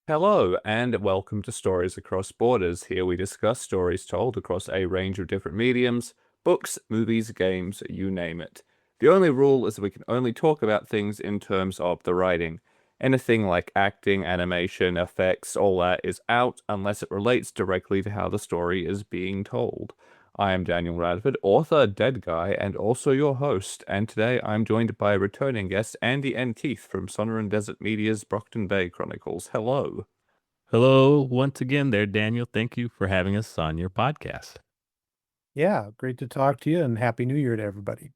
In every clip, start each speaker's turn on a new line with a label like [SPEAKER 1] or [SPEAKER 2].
[SPEAKER 1] Hello, and welcome to Stories Across Borders. Here we discuss stories told across a range of different mediums, books, movies, games, you name it. The only rule is we can only talk about things in terms of the writing. Anything like acting, animation, effects, all that is out unless it relates directly to how the story is being told. I am Daniel Radford, author, dead guy, and also your host, and today I'm joined by returning guests Andy and Keith from Sonoran Desert Media's Brockton Bay Chronicles. Hello.
[SPEAKER 2] Hello, once again there, Daniel. Thank you for having us on your podcast.
[SPEAKER 3] Yeah, great to talk to you, and Happy New Year to everybody.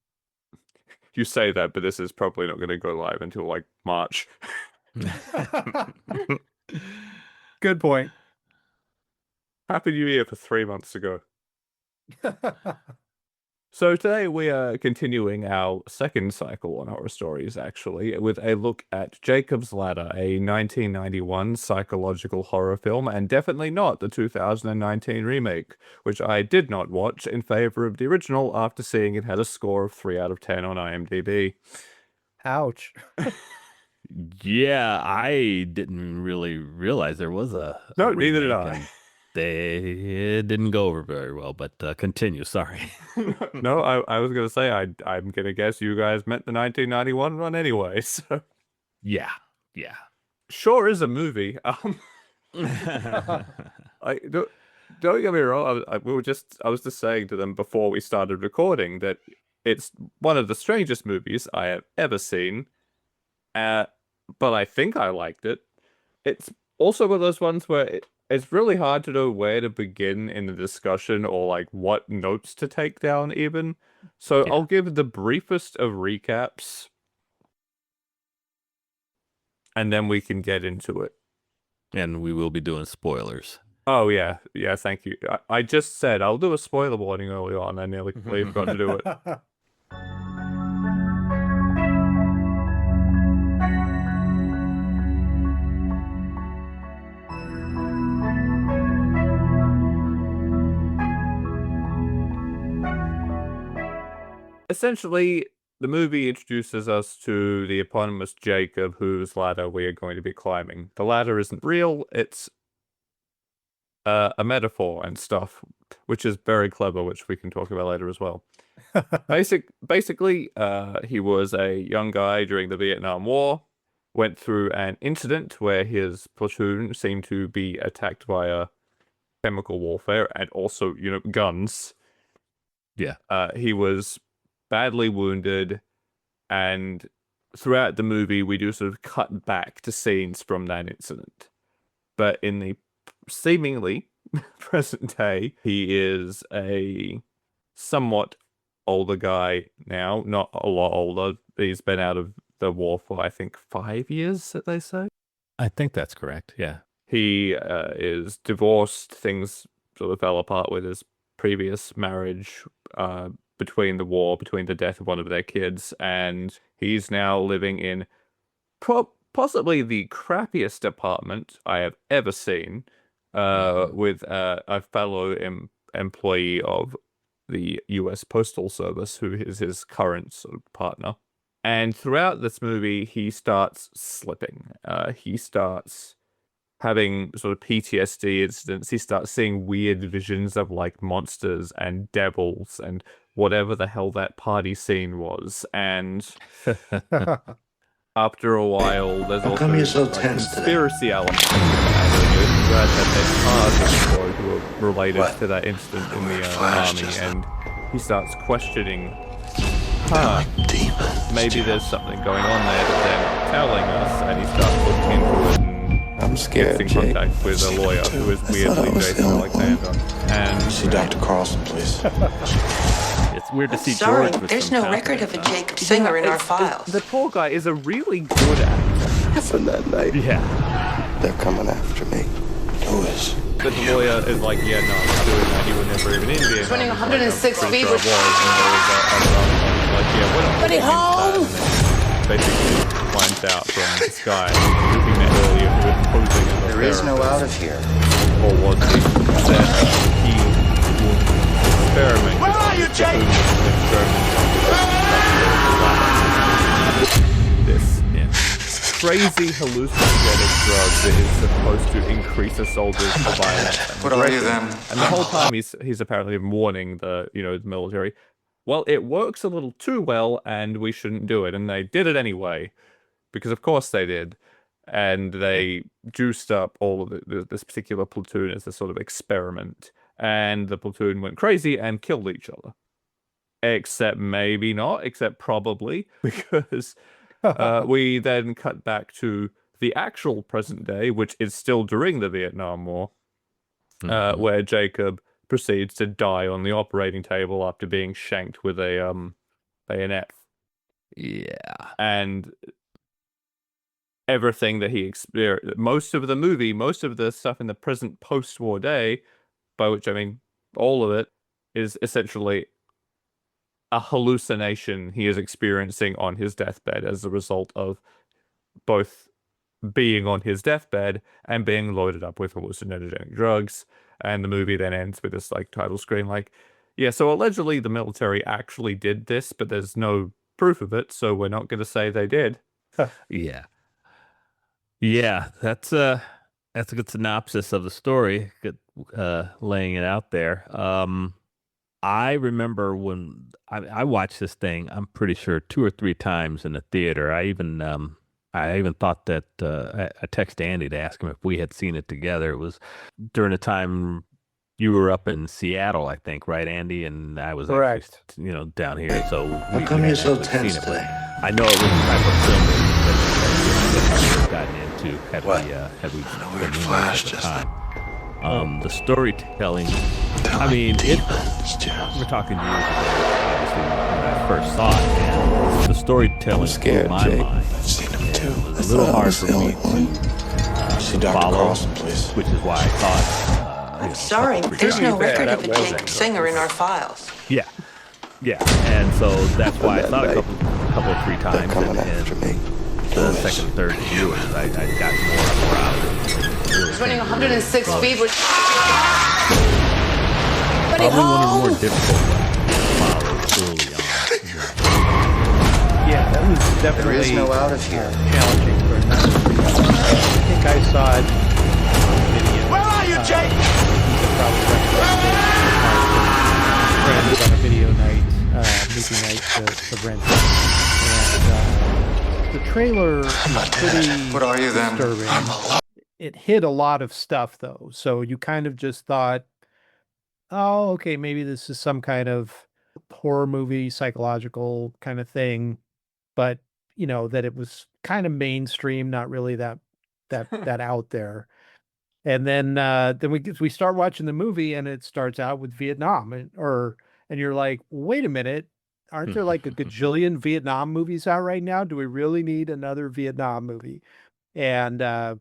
[SPEAKER 1] You say that, but this is probably not going to go live until like March.
[SPEAKER 3] Good point.
[SPEAKER 1] Happy New Year for 3 months ago. So today we are continuing our second cycle on horror stories, actually, with a look at Jacob's Ladder, a 1991 psychological horror film, and definitely not the 2019 remake, which I did not watch in favor of the original after seeing it had a score of 3 out of 10 on IMDb.
[SPEAKER 3] Ouch.
[SPEAKER 2] Yeah, I didn't really realize there was a
[SPEAKER 1] No,
[SPEAKER 2] remake,
[SPEAKER 1] neither did I.
[SPEAKER 2] It didn't go over very well, but continue. Sorry.
[SPEAKER 1] No, I was going to say, I'm going to guess you guys meant the 1991 one anyway, so...
[SPEAKER 2] Yeah.
[SPEAKER 1] Sure is a movie. Don't get me wrong. I was just saying to them before we started recording that it's one of the strangest movies I have ever seen. But I think I liked it. It's also one of those ones where it's really hard to know where to begin in the discussion or like what notes to take down even. So
[SPEAKER 2] Yeah.
[SPEAKER 1] I'll give the briefest of recaps. And then we can get into it.
[SPEAKER 2] And we will be doing spoilers.
[SPEAKER 1] Oh, yeah, thank you. I just said I'll do a spoiler warning early on. I nearly completely forgot to do it. Essentially, the movie introduces us to the eponymous Jacob, whose ladder we are going to be climbing. The ladder isn't real, it's a metaphor and stuff, which is very clever, which we can talk about later as well. Basically, he was a young guy during the Vietnam War, went through an incident where his platoon seemed to be attacked via chemical warfare and also, guns.
[SPEAKER 2] Yeah.
[SPEAKER 1] He was badly wounded, and throughout the movie we do sort of cut back to scenes from that incident. But in the seemingly present day, he is a somewhat older guy now, not a lot older. He's been out of the war for, I think, 5 years, that they say.
[SPEAKER 2] I think that's correct, yeah.
[SPEAKER 1] He is divorced. Things sort of fell apart with his previous marriage between the death of one of their kids, and he's now living in possibly the crappiest apartment I have ever seen, with a fellow employee of the US Postal Service, who is his current sort of partner. And throughout this movie, he starts slipping. He starts having sort of PTSD incidents. He starts seeing weird visions of like monsters and devils and whatever the hell that party scene was. And after a while, there's also a conspiracy element. You guys have their cars who are related to that incident in the army, and he starts questioning, maybe there's something going on there that they're not telling us, and he starts looking into it.
[SPEAKER 4] I'm scared,
[SPEAKER 1] gets in contact with a lawyer who is weirdly Jason Alexander. And
[SPEAKER 4] see Dr. Carlson, please.
[SPEAKER 2] It's weird to see
[SPEAKER 5] Sorry,
[SPEAKER 2] George with
[SPEAKER 5] there's
[SPEAKER 2] some
[SPEAKER 5] no record of a
[SPEAKER 2] confidence,
[SPEAKER 5] Jacob Singer in our files.
[SPEAKER 1] The poor guy is a really good actor.
[SPEAKER 4] Happened that night.
[SPEAKER 2] Yeah.
[SPEAKER 4] They're coming after me. Who is?
[SPEAKER 1] But the lawyer is like, yeah, no, I'm doing that. You were never even in Vietnam.
[SPEAKER 5] Running 106
[SPEAKER 1] I'm pretty
[SPEAKER 5] feet
[SPEAKER 1] sure I was. And there was like, yeah, we're not
[SPEAKER 5] Buddy, home!
[SPEAKER 1] Basically finds out from this guy who we met earlier who was posing as a
[SPEAKER 6] There is no out of here.
[SPEAKER 1] Or was he? That he will experiment.
[SPEAKER 6] Where are you, Jake?
[SPEAKER 1] This crazy hallucinogenic drug that is supposed to increase a soldier's violence.
[SPEAKER 4] What are you then?
[SPEAKER 1] And the whole time he's apparently been warning the military. Well, it works a little too well, and we shouldn't do it. And they did it anyway, because of course they did. And they juiced up all of this particular platoon as a sort of experiment. And the platoon went crazy and killed each other. Except maybe not, except probably, because we then cut back to the actual present day, which is still during the Vietnam War, where Jacob proceeds to die on the operating table after being shanked with a bayonet.
[SPEAKER 2] Yeah.
[SPEAKER 1] And everything that he experienced, most of the movie, most of the stuff in the present post-war day, by which I mean all of it, is essentially a hallucination he is experiencing on his deathbed as a result of both being on his deathbed and being loaded up with hallucinogenic drugs. And the movie then ends with this like title screen like, yeah, so allegedly the military actually did this, but there's no proof of it, so we're not going to say they did.
[SPEAKER 2] Yeah. Yeah, that's a good synopsis of the story. Good laying it out there. I remember when I watched this thing, I'm pretty sure 2 or 3 times in the theater. I even thought that I texted Andy to ask him if we had seen it together. It was during the time you were up in Seattle, I think, right, Andy? And I was
[SPEAKER 3] Correct.
[SPEAKER 2] actually, down here. So
[SPEAKER 4] How come you're so tense today?
[SPEAKER 2] I know it was the type of film that we had gotten into had
[SPEAKER 4] What?
[SPEAKER 2] we
[SPEAKER 4] A weird
[SPEAKER 2] been
[SPEAKER 4] flash
[SPEAKER 2] at the
[SPEAKER 4] just
[SPEAKER 2] time. The storytelling. I mean, we're talking years ago, obviously, when I first saw it, and the storytelling
[SPEAKER 4] I'm scared,
[SPEAKER 2] blew my
[SPEAKER 4] Jake.
[SPEAKER 2] mind.
[SPEAKER 4] I've seen him too.
[SPEAKER 2] It was a little hard for me
[SPEAKER 4] See
[SPEAKER 2] to
[SPEAKER 4] Dr.
[SPEAKER 2] follow,
[SPEAKER 4] Carlson, please.
[SPEAKER 2] which is why I thought.
[SPEAKER 5] I'm sorry, there's no
[SPEAKER 1] fair,
[SPEAKER 5] record
[SPEAKER 1] that
[SPEAKER 5] of a
[SPEAKER 1] was
[SPEAKER 5] Jake Singer in our files.
[SPEAKER 2] Yeah, and so that's why I
[SPEAKER 4] that
[SPEAKER 2] thought a
[SPEAKER 4] night,
[SPEAKER 2] couple of 3
[SPEAKER 4] They're
[SPEAKER 2] times,
[SPEAKER 4] coming after me.
[SPEAKER 2] the
[SPEAKER 4] Who is?
[SPEAKER 2] second, third viewers, I got more out of it. Really
[SPEAKER 5] He's running 106 feet with...
[SPEAKER 2] Probably one of the more difficult follows early on.
[SPEAKER 3] Yeah, that was definitely
[SPEAKER 4] There is no out of here.
[SPEAKER 3] challenging for a number of reasons. I think I saw it on video. Where are you, Jake? Friends on a video night, movie night to rent it. And the trailer was pretty
[SPEAKER 4] What are you then?
[SPEAKER 3] disturbing. It hid a lot of stuff though, so you kind of just thought, oh, okay, maybe this is some kind of horror movie, psychological kind of thing, but that it was kind of mainstream, not really that out there. And then we start watching the movie, and it starts out with Vietnam, and you're like, wait a minute, aren't there like a gajillion Vietnam movies out right now? Do we really need another Vietnam movie? And I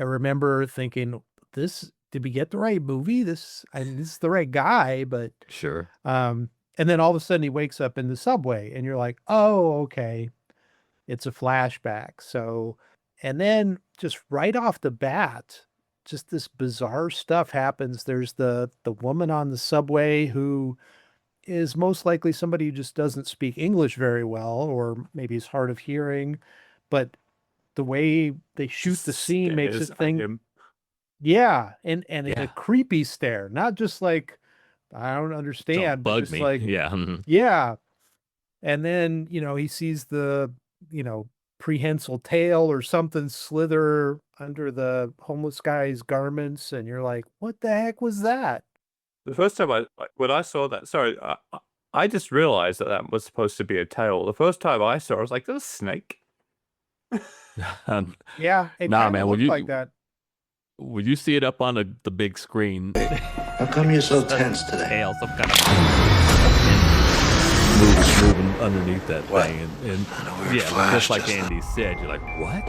[SPEAKER 3] remember thinking, did we get the right movie? This is the right guy, but
[SPEAKER 2] Sure.
[SPEAKER 3] and then all of a sudden he wakes up in the subway, and you're like, oh, okay, it's a flashback. So, and then just right off the bat, just this bizarre stuff happens. There's the woman on the subway who is most likely somebody who just doesn't speak English very well, or maybe is hard of hearing, but the way they shoot the scene makes it think, yeah, and it's a creepy stare, not just like, I don't understand, but
[SPEAKER 2] Bug
[SPEAKER 3] just
[SPEAKER 2] me.
[SPEAKER 3] like,
[SPEAKER 2] Yeah.
[SPEAKER 3] yeah. And then, he sees the, prehensile tail or something slither under the homeless guy's garments, and you're like, what the heck was that?
[SPEAKER 1] The first time when I saw that, sorry, I just realized that was supposed to be a tail. The first time I saw it, I was like, there's a snake.
[SPEAKER 3] Yeah, it
[SPEAKER 2] Nah,
[SPEAKER 3] kinda
[SPEAKER 2] man,
[SPEAKER 3] looked like that.
[SPEAKER 2] Would you see it up on the big screen?
[SPEAKER 4] How come you're so tense today?
[SPEAKER 2] Tail, some kind of moving underneath that
[SPEAKER 4] What?
[SPEAKER 2] thing, and
[SPEAKER 4] A weird
[SPEAKER 2] yeah,
[SPEAKER 4] flash
[SPEAKER 2] just like
[SPEAKER 4] just
[SPEAKER 2] Andy said, you're like, what?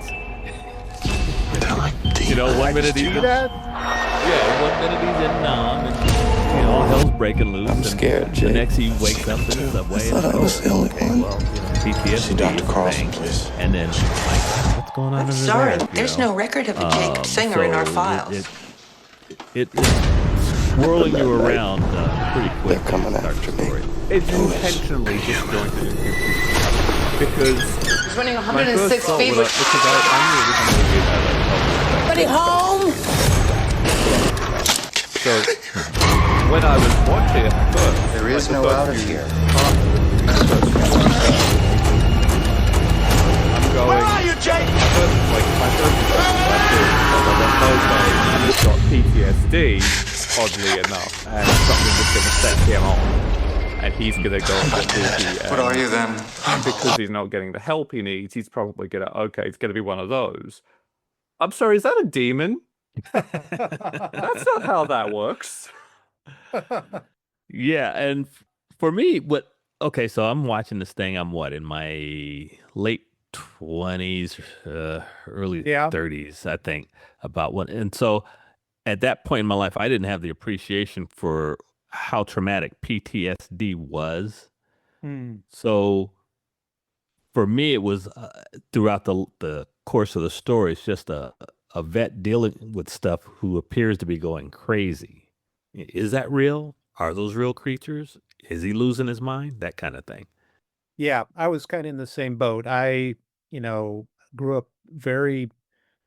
[SPEAKER 4] They're like
[SPEAKER 2] You know, one minute
[SPEAKER 3] See
[SPEAKER 2] he's
[SPEAKER 3] that?
[SPEAKER 2] one minute he's in Nam, and all hell's breaking loose.
[SPEAKER 4] I'm
[SPEAKER 2] and
[SPEAKER 4] scared,
[SPEAKER 2] The
[SPEAKER 4] Jake.
[SPEAKER 2] next he wakes up in the subway.
[SPEAKER 4] I thought I was the only one.
[SPEAKER 2] Well, PTSD.
[SPEAKER 4] See Dr.
[SPEAKER 2] is the
[SPEAKER 4] Carlson,
[SPEAKER 2] thing.
[SPEAKER 4] please.
[SPEAKER 2] And then, like, what's going on
[SPEAKER 5] I'm
[SPEAKER 2] under
[SPEAKER 5] sorry,
[SPEAKER 2] there?
[SPEAKER 5] there's no record of a Jake Singer in our files.
[SPEAKER 2] It's swirling you around pretty quick.
[SPEAKER 4] They're coming
[SPEAKER 2] to start
[SPEAKER 4] after
[SPEAKER 2] the
[SPEAKER 4] me.
[SPEAKER 2] story.
[SPEAKER 1] It's intentionally disjointed and confusing because
[SPEAKER 5] He's running
[SPEAKER 1] my
[SPEAKER 5] 106
[SPEAKER 1] first thought
[SPEAKER 5] feet
[SPEAKER 1] was
[SPEAKER 5] with...
[SPEAKER 1] because I knew this movie had like,
[SPEAKER 5] Buddy, Anybody home?
[SPEAKER 1] So when I was watching it first,
[SPEAKER 4] There is no out of here.
[SPEAKER 1] I'm going. Where are you, Jake? My first impression was, he's got PTSD, oddly enough, and something that's going to set him off, and he's going to go into PTSD.
[SPEAKER 4] What are you then?
[SPEAKER 1] Because he's not getting the help he needs, he's probably going to, okay, it's going to be one of those. I'm sorry, is that a demon? That's not how that works.
[SPEAKER 2] Yeah, and for me, okay, so I'm watching this thing. I'm in my late 20s, early 30s, I think, and so at that point in my life, I didn't have the appreciation for how traumatic PTSD was. So for me, it was throughout the course of the story, it's just a vet dealing with stuff who appears to be going crazy. Is that real? Are those real creatures? Is he losing his mind? That kind of thing.
[SPEAKER 3] Yeah, I was kind of in the same boat. I, grew up very,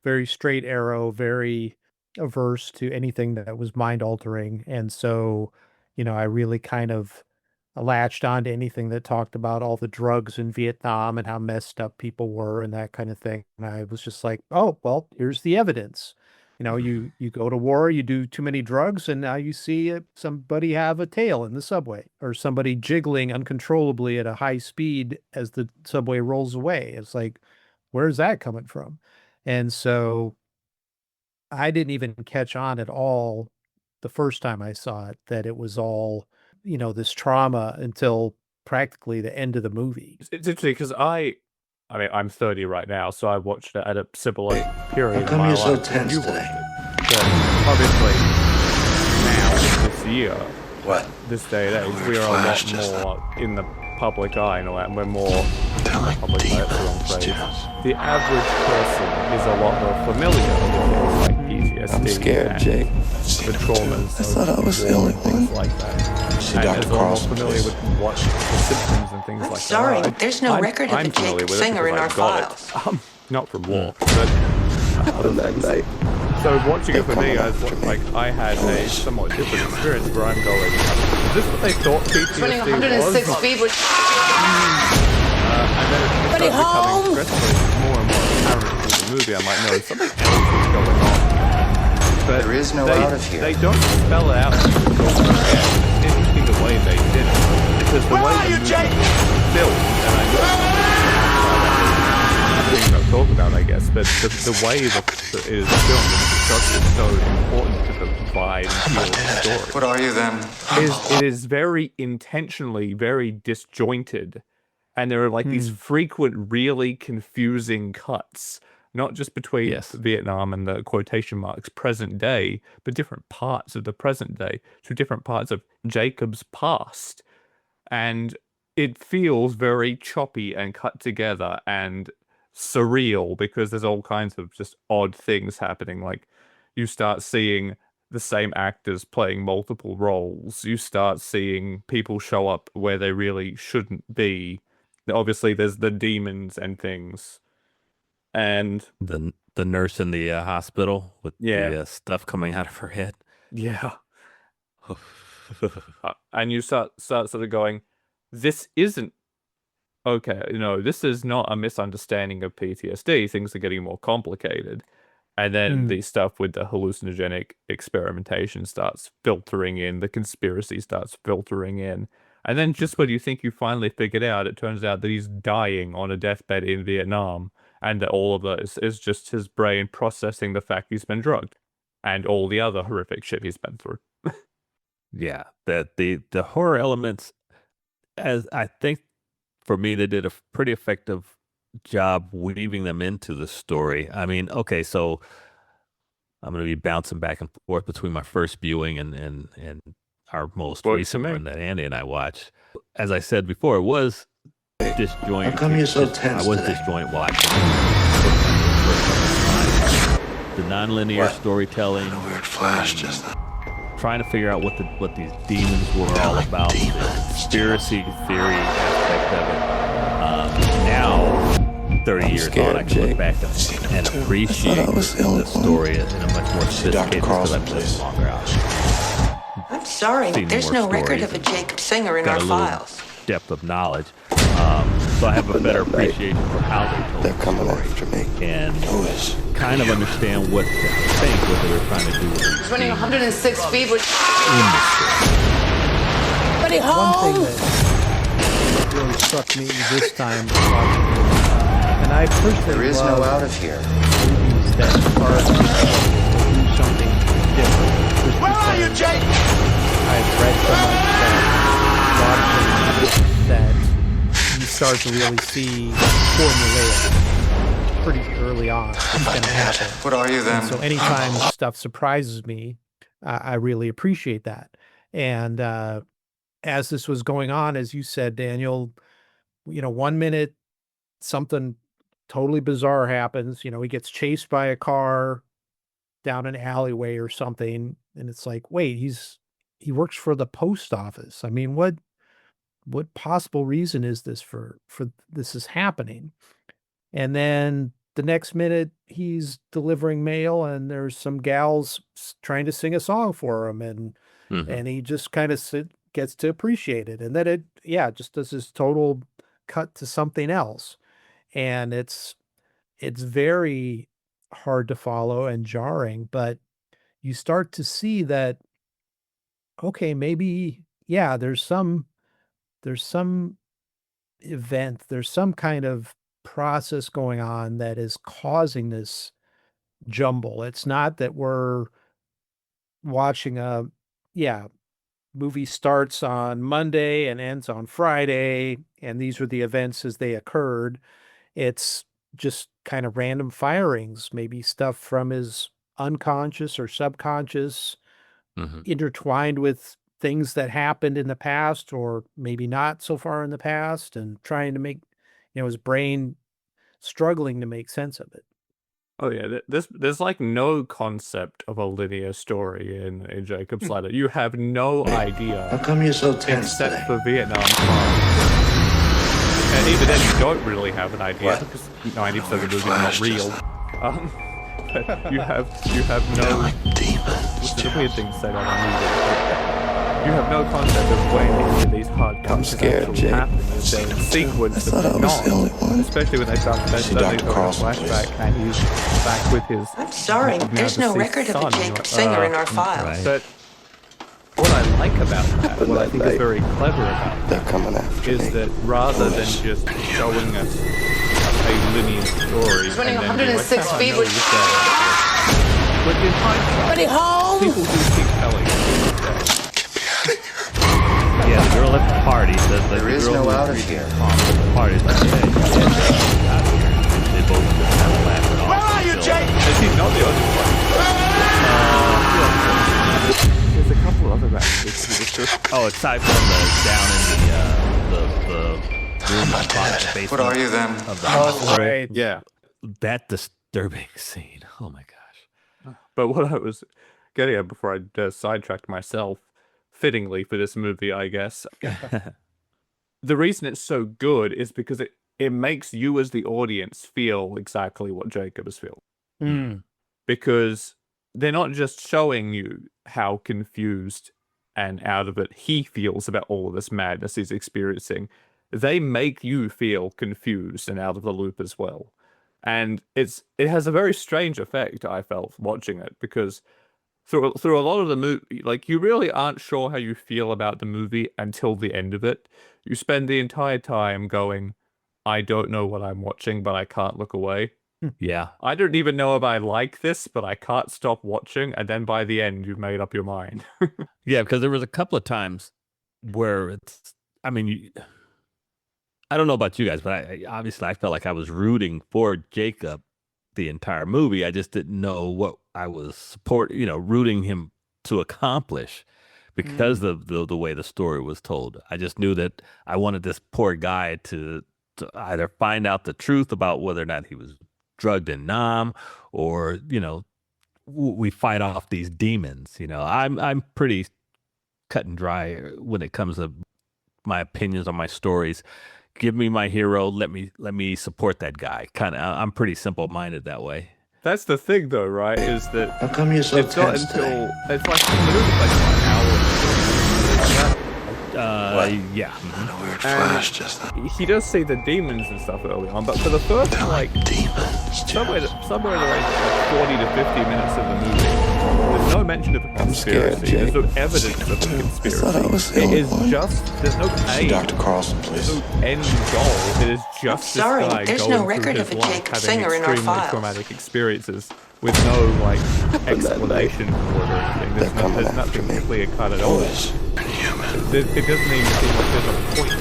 [SPEAKER 3] very straight arrow, very averse to anything that was mind altering. And so, I really kind of latched on to anything that talked about all the drugs in Vietnam and how messed up people were and that kind of thing. And I was just like, oh, well, here's the evidence. You go to war, you do too many drugs, and now you see somebody have a tail in the subway, or somebody jiggling uncontrollably at a high speed as the subway rolls away. It's like, where's that coming from? And so I didn't even catch on at all the first time I saw it, that it was all, this trauma until practically the end of the movie.
[SPEAKER 1] It's interesting because I mean, I'm 30 right now, so I watched it at a similar period
[SPEAKER 4] How come
[SPEAKER 1] in my
[SPEAKER 4] you're so
[SPEAKER 1] life.
[SPEAKER 4] tense
[SPEAKER 1] You
[SPEAKER 4] today?
[SPEAKER 1] watched it. But obviously, now, this year,
[SPEAKER 4] What?
[SPEAKER 1] this day and age,
[SPEAKER 4] weird
[SPEAKER 1] we are a lot
[SPEAKER 4] flash just
[SPEAKER 1] more in the public eye, and we're more
[SPEAKER 4] They're like
[SPEAKER 1] public eye, that's the wrong
[SPEAKER 4] demons,
[SPEAKER 1] phrase.
[SPEAKER 4] Jess.
[SPEAKER 1] The average person is a lot more familiar with like PTSD.
[SPEAKER 4] I'm scared,
[SPEAKER 1] and
[SPEAKER 4] Jake.
[SPEAKER 1] the traumas.
[SPEAKER 4] I thought I was the
[SPEAKER 1] war
[SPEAKER 4] only
[SPEAKER 1] and things
[SPEAKER 4] one.
[SPEAKER 1] like that.
[SPEAKER 4] See
[SPEAKER 1] And
[SPEAKER 4] Dr.
[SPEAKER 1] is a lot more
[SPEAKER 4] Carlson,
[SPEAKER 1] familiar
[SPEAKER 4] please.
[SPEAKER 1] with what the symptoms and things
[SPEAKER 5] I'm
[SPEAKER 1] like
[SPEAKER 5] sorry,
[SPEAKER 1] that.
[SPEAKER 5] there's no record of a
[SPEAKER 1] I'm familiar
[SPEAKER 5] Jake
[SPEAKER 1] with it
[SPEAKER 5] singer in
[SPEAKER 1] because
[SPEAKER 5] our
[SPEAKER 1] I've got
[SPEAKER 5] files.
[SPEAKER 1] it. Not from war, but other
[SPEAKER 4] that
[SPEAKER 1] things.
[SPEAKER 4] night.
[SPEAKER 1] So watching it for me,
[SPEAKER 4] coming
[SPEAKER 1] I was
[SPEAKER 4] after me.
[SPEAKER 1] like, I had a somewhat different experience where I'm going, is this what they thought
[SPEAKER 5] Running
[SPEAKER 1] PTSD
[SPEAKER 5] 106
[SPEAKER 1] was?
[SPEAKER 5] speed with
[SPEAKER 1] And then it
[SPEAKER 5] Anybody
[SPEAKER 1] started
[SPEAKER 5] home?
[SPEAKER 1] becoming stressful more and more apparent through the movie. I'm like, no, something else is going on. But
[SPEAKER 4] There is no
[SPEAKER 1] they,
[SPEAKER 4] out of here.
[SPEAKER 1] They don't spell it out. It's interesting the way they did it. Because the way the movie was built, and I know things I'll talk about, I guess, but the way that it is filmed and constructed is so important to the vibe and feel of the story.
[SPEAKER 4] What are you then?
[SPEAKER 1] It is very intentionally very disjointed, and there are like these frequent really confusing cuts, not just between Vietnam and the quotation marks present day, but different parts of the present day to different parts of Jacob's past. And it feels very choppy and cut together and surreal because there's all kinds of just odd things happening. Like you start seeing the same actors playing multiple roles. You start seeing people show up where they really shouldn't be. Obviously, there's the demons and things. And
[SPEAKER 2] the nurse in the hospital with the stuff coming out of her head.
[SPEAKER 1] Yeah. And you start sort of going, this isn't okay. This is not a misunderstanding of PTSD. Things are getting more complicated. And then the stuff with the hallucinogenic experimentation starts filtering in. The conspiracy starts filtering in. And then just when you think you finally figured out, it turns out that he's dying on a deathbed in Vietnam. And that all of this is just his brain processing the fact he's been drugged. And all the other horrific shit he's been through.
[SPEAKER 2] Yeah, that the horror elements, as I think for me, they did a pretty effective job weaving them into the story. I mean, okay, so I'm going to be bouncing back and forth between my first viewing and our most recent one that Andy and I watched. As I said before, it was disjoint.
[SPEAKER 4] How come you're so tense
[SPEAKER 2] I was
[SPEAKER 4] today?
[SPEAKER 2] disjoint watching. The nonlinear storytelling.
[SPEAKER 4] A weird flash just now.
[SPEAKER 2] Trying to figure out what these demons were all about, the conspiracy theory aspect of it. Now, 30 years on, I can look back and appreciate the story in a much more sophisticated because I've lived longer out.
[SPEAKER 5] I'm sorry,
[SPEAKER 2] Seen
[SPEAKER 5] there's
[SPEAKER 2] more
[SPEAKER 5] no record of a
[SPEAKER 2] stories
[SPEAKER 5] Jacob Singer in
[SPEAKER 2] got
[SPEAKER 5] our
[SPEAKER 2] a little
[SPEAKER 5] files.
[SPEAKER 2] depth of knowledge. So I have a better appreciation for how they told
[SPEAKER 4] They're
[SPEAKER 2] the
[SPEAKER 4] coming
[SPEAKER 2] story
[SPEAKER 4] after me.
[SPEAKER 2] and
[SPEAKER 4] Who is?
[SPEAKER 2] kind of understand what to think, what they were trying to do with the
[SPEAKER 5] Running 106 feet with
[SPEAKER 2] industry.
[SPEAKER 5] Buddy
[SPEAKER 3] One thing
[SPEAKER 5] home.
[SPEAKER 3] that really struck me this time watching it, and I personally
[SPEAKER 6] There is no
[SPEAKER 3] love
[SPEAKER 6] out of here.
[SPEAKER 3] movies that are to do something different. Just
[SPEAKER 6] Where are you,
[SPEAKER 3] because
[SPEAKER 6] Jake?
[SPEAKER 3] I've read so much that watching that you start to really see formulaic pretty early on what's going to happen.
[SPEAKER 6] What are you then?
[SPEAKER 3] And so anytime stuff surprises me, I really appreciate that. And as this was going on, as you said, Daniel, 1 minute something totally bizarre happens. He gets chased by a car down an alleyway or something, and it's like, wait, he works for the post office. I mean, what possible reason is this for this is happening? And then the next minute he's delivering mail and there's some gals trying to sing a song for him, and he just kind of gets to appreciate it. And then just does this total cut to something else. And it's very hard to follow and jarring, but you start to see that, okay, maybe, yeah, there's some event, there's some kind of process going on that is causing this jumble. It's not that we're watching movie starts on Monday and ends on Friday, and these are the events as they occurred. It's just kind of random firings, maybe stuff from his unconscious or subconscious intertwined with things that happened in the past or maybe not so far in the past, and trying to make, his brain struggling to make sense of it.
[SPEAKER 1] Oh yeah, there's like no concept of a linear story in Jacob's Ladder. You have no
[SPEAKER 4] How
[SPEAKER 1] idea
[SPEAKER 4] come you're so tense
[SPEAKER 1] except
[SPEAKER 4] today?
[SPEAKER 1] for Vietnam War. And even then, you don't really have an idea
[SPEAKER 4] What?
[SPEAKER 1] because 90% of the movie is
[SPEAKER 4] Flash
[SPEAKER 1] not real. But you have
[SPEAKER 4] They're
[SPEAKER 1] no.
[SPEAKER 4] like demons.
[SPEAKER 1] It's a weird thing to say about a movie. You have no concept of when any of these hard cuts
[SPEAKER 4] scared,
[SPEAKER 1] actually
[SPEAKER 4] Jake.
[SPEAKER 1] happen. There's a sequence
[SPEAKER 4] I thought I
[SPEAKER 1] of
[SPEAKER 4] was the only
[SPEAKER 1] not,
[SPEAKER 4] one.
[SPEAKER 1] especially when they start to
[SPEAKER 4] See
[SPEAKER 1] suddenly
[SPEAKER 4] Dr.
[SPEAKER 1] go in a
[SPEAKER 4] Carlson,
[SPEAKER 1] flashback
[SPEAKER 4] please.
[SPEAKER 1] and he's back with his.
[SPEAKER 5] I'm sorry,
[SPEAKER 1] now
[SPEAKER 5] there's no
[SPEAKER 1] deceased
[SPEAKER 5] record of
[SPEAKER 1] son.
[SPEAKER 5] a
[SPEAKER 1] You're
[SPEAKER 5] Jacob
[SPEAKER 1] like,
[SPEAKER 5] Singer in our files.
[SPEAKER 2] right.
[SPEAKER 1] But what I like about that, what I think is
[SPEAKER 4] Like,
[SPEAKER 1] very clever about
[SPEAKER 4] They're coming after
[SPEAKER 1] is
[SPEAKER 4] me.
[SPEAKER 1] that rather than just showing us a linear story,
[SPEAKER 5] running
[SPEAKER 1] and then be
[SPEAKER 5] 106
[SPEAKER 1] like, "Oh, I
[SPEAKER 5] feet
[SPEAKER 1] know
[SPEAKER 5] with-
[SPEAKER 1] you said it." But in hindsight,
[SPEAKER 5] Buddy home.
[SPEAKER 1] people do keep telling you that.
[SPEAKER 2] Yeah, the girl at the party says that
[SPEAKER 6] There
[SPEAKER 2] the
[SPEAKER 6] is
[SPEAKER 2] girl
[SPEAKER 6] no
[SPEAKER 2] who
[SPEAKER 6] out
[SPEAKER 2] was
[SPEAKER 6] of
[SPEAKER 2] reading
[SPEAKER 6] here.
[SPEAKER 2] the palm at the party is like, yeah, you got here. They both just kind of laugh it off.
[SPEAKER 6] Where are you,
[SPEAKER 2] until-
[SPEAKER 6] Jake?
[SPEAKER 1] And she's not the only one. There's a couple other actors.
[SPEAKER 2] Oh, aside from the down in the room basement
[SPEAKER 6] What are you then?
[SPEAKER 2] of the hospital,
[SPEAKER 3] Right.
[SPEAKER 1] Yeah.
[SPEAKER 2] that disturbing scene. Oh my gosh.
[SPEAKER 1] But what I was getting at before I sidetracked myself, fittingly for this movie, I guess, the reason it's so good is because it makes you as the audience feel exactly what Jacob is feeling.
[SPEAKER 3] Mm.
[SPEAKER 1] Because they're not just showing you how confused and out of it he feels about all of this madness he's experiencing. They make you feel confused and out of the loop as well. And it has a very strange effect, I felt, watching it, because through a lot of the movie, like, you really aren't sure how you feel about the movie until the end of it. You spend the entire time going, I don't know what I'm watching, but I can't look away.
[SPEAKER 2] Yeah.
[SPEAKER 1] I don't even know if I like this, but I can't stop watching. And then by the end, you've made up your mind.
[SPEAKER 2] Yeah, because there was a couple of times where I mean, I don't know about you guys, but obviously I felt like I was rooting for Jacob the entire movie. I just didn't know what I was rooting him to accomplish because of the way the story was told. I just knew that I wanted this poor guy to either find out the truth about whether or not he was drugged in Nam, or we fight off these demons. I'm pretty cut and dry when it comes to my opinions on my stories. give me my hero. Let me support that guy. Kind of. I'm pretty simple minded that way.
[SPEAKER 1] That's the thing, though, right? Is that
[SPEAKER 4] How come you're so
[SPEAKER 1] it's not
[SPEAKER 4] tense
[SPEAKER 1] until
[SPEAKER 4] today?
[SPEAKER 1] it's like the movie's like what, an hour and 40 minutes, something like that.
[SPEAKER 4] What?
[SPEAKER 2] Yeah.
[SPEAKER 4] Had a weird
[SPEAKER 1] And
[SPEAKER 4] flash just then.
[SPEAKER 1] he does see the demons and stuff early on, but for the first
[SPEAKER 4] They're
[SPEAKER 1] like
[SPEAKER 4] like demons.
[SPEAKER 1] somewhere
[SPEAKER 4] Jess.
[SPEAKER 1] in the range of like 40 to 50 minutes of the movie, there's no mention of a
[SPEAKER 4] scared,
[SPEAKER 1] conspiracy. There's no
[SPEAKER 4] Jake.
[SPEAKER 1] evidence of a conspiracy.
[SPEAKER 4] I was the
[SPEAKER 1] It
[SPEAKER 4] only
[SPEAKER 1] is
[SPEAKER 4] one.
[SPEAKER 1] just there's no
[SPEAKER 4] See
[SPEAKER 1] aim.
[SPEAKER 4] Dr. Carlson,
[SPEAKER 1] There's
[SPEAKER 4] please.
[SPEAKER 1] no end goal. It is just this
[SPEAKER 5] sorry,
[SPEAKER 1] guy
[SPEAKER 5] there's
[SPEAKER 1] going
[SPEAKER 5] no
[SPEAKER 1] through
[SPEAKER 5] record
[SPEAKER 1] his
[SPEAKER 5] of a
[SPEAKER 1] life
[SPEAKER 5] Jake
[SPEAKER 1] having
[SPEAKER 5] Singer in our
[SPEAKER 1] extremely
[SPEAKER 5] files.
[SPEAKER 1] traumatic experiences with no like explanation for it or anything.
[SPEAKER 4] They're coming
[SPEAKER 1] There's
[SPEAKER 4] after
[SPEAKER 1] nothing
[SPEAKER 4] me.
[SPEAKER 1] clear cut at all.
[SPEAKER 4] Boys, and human.
[SPEAKER 1] It doesn't even seem like there's a point to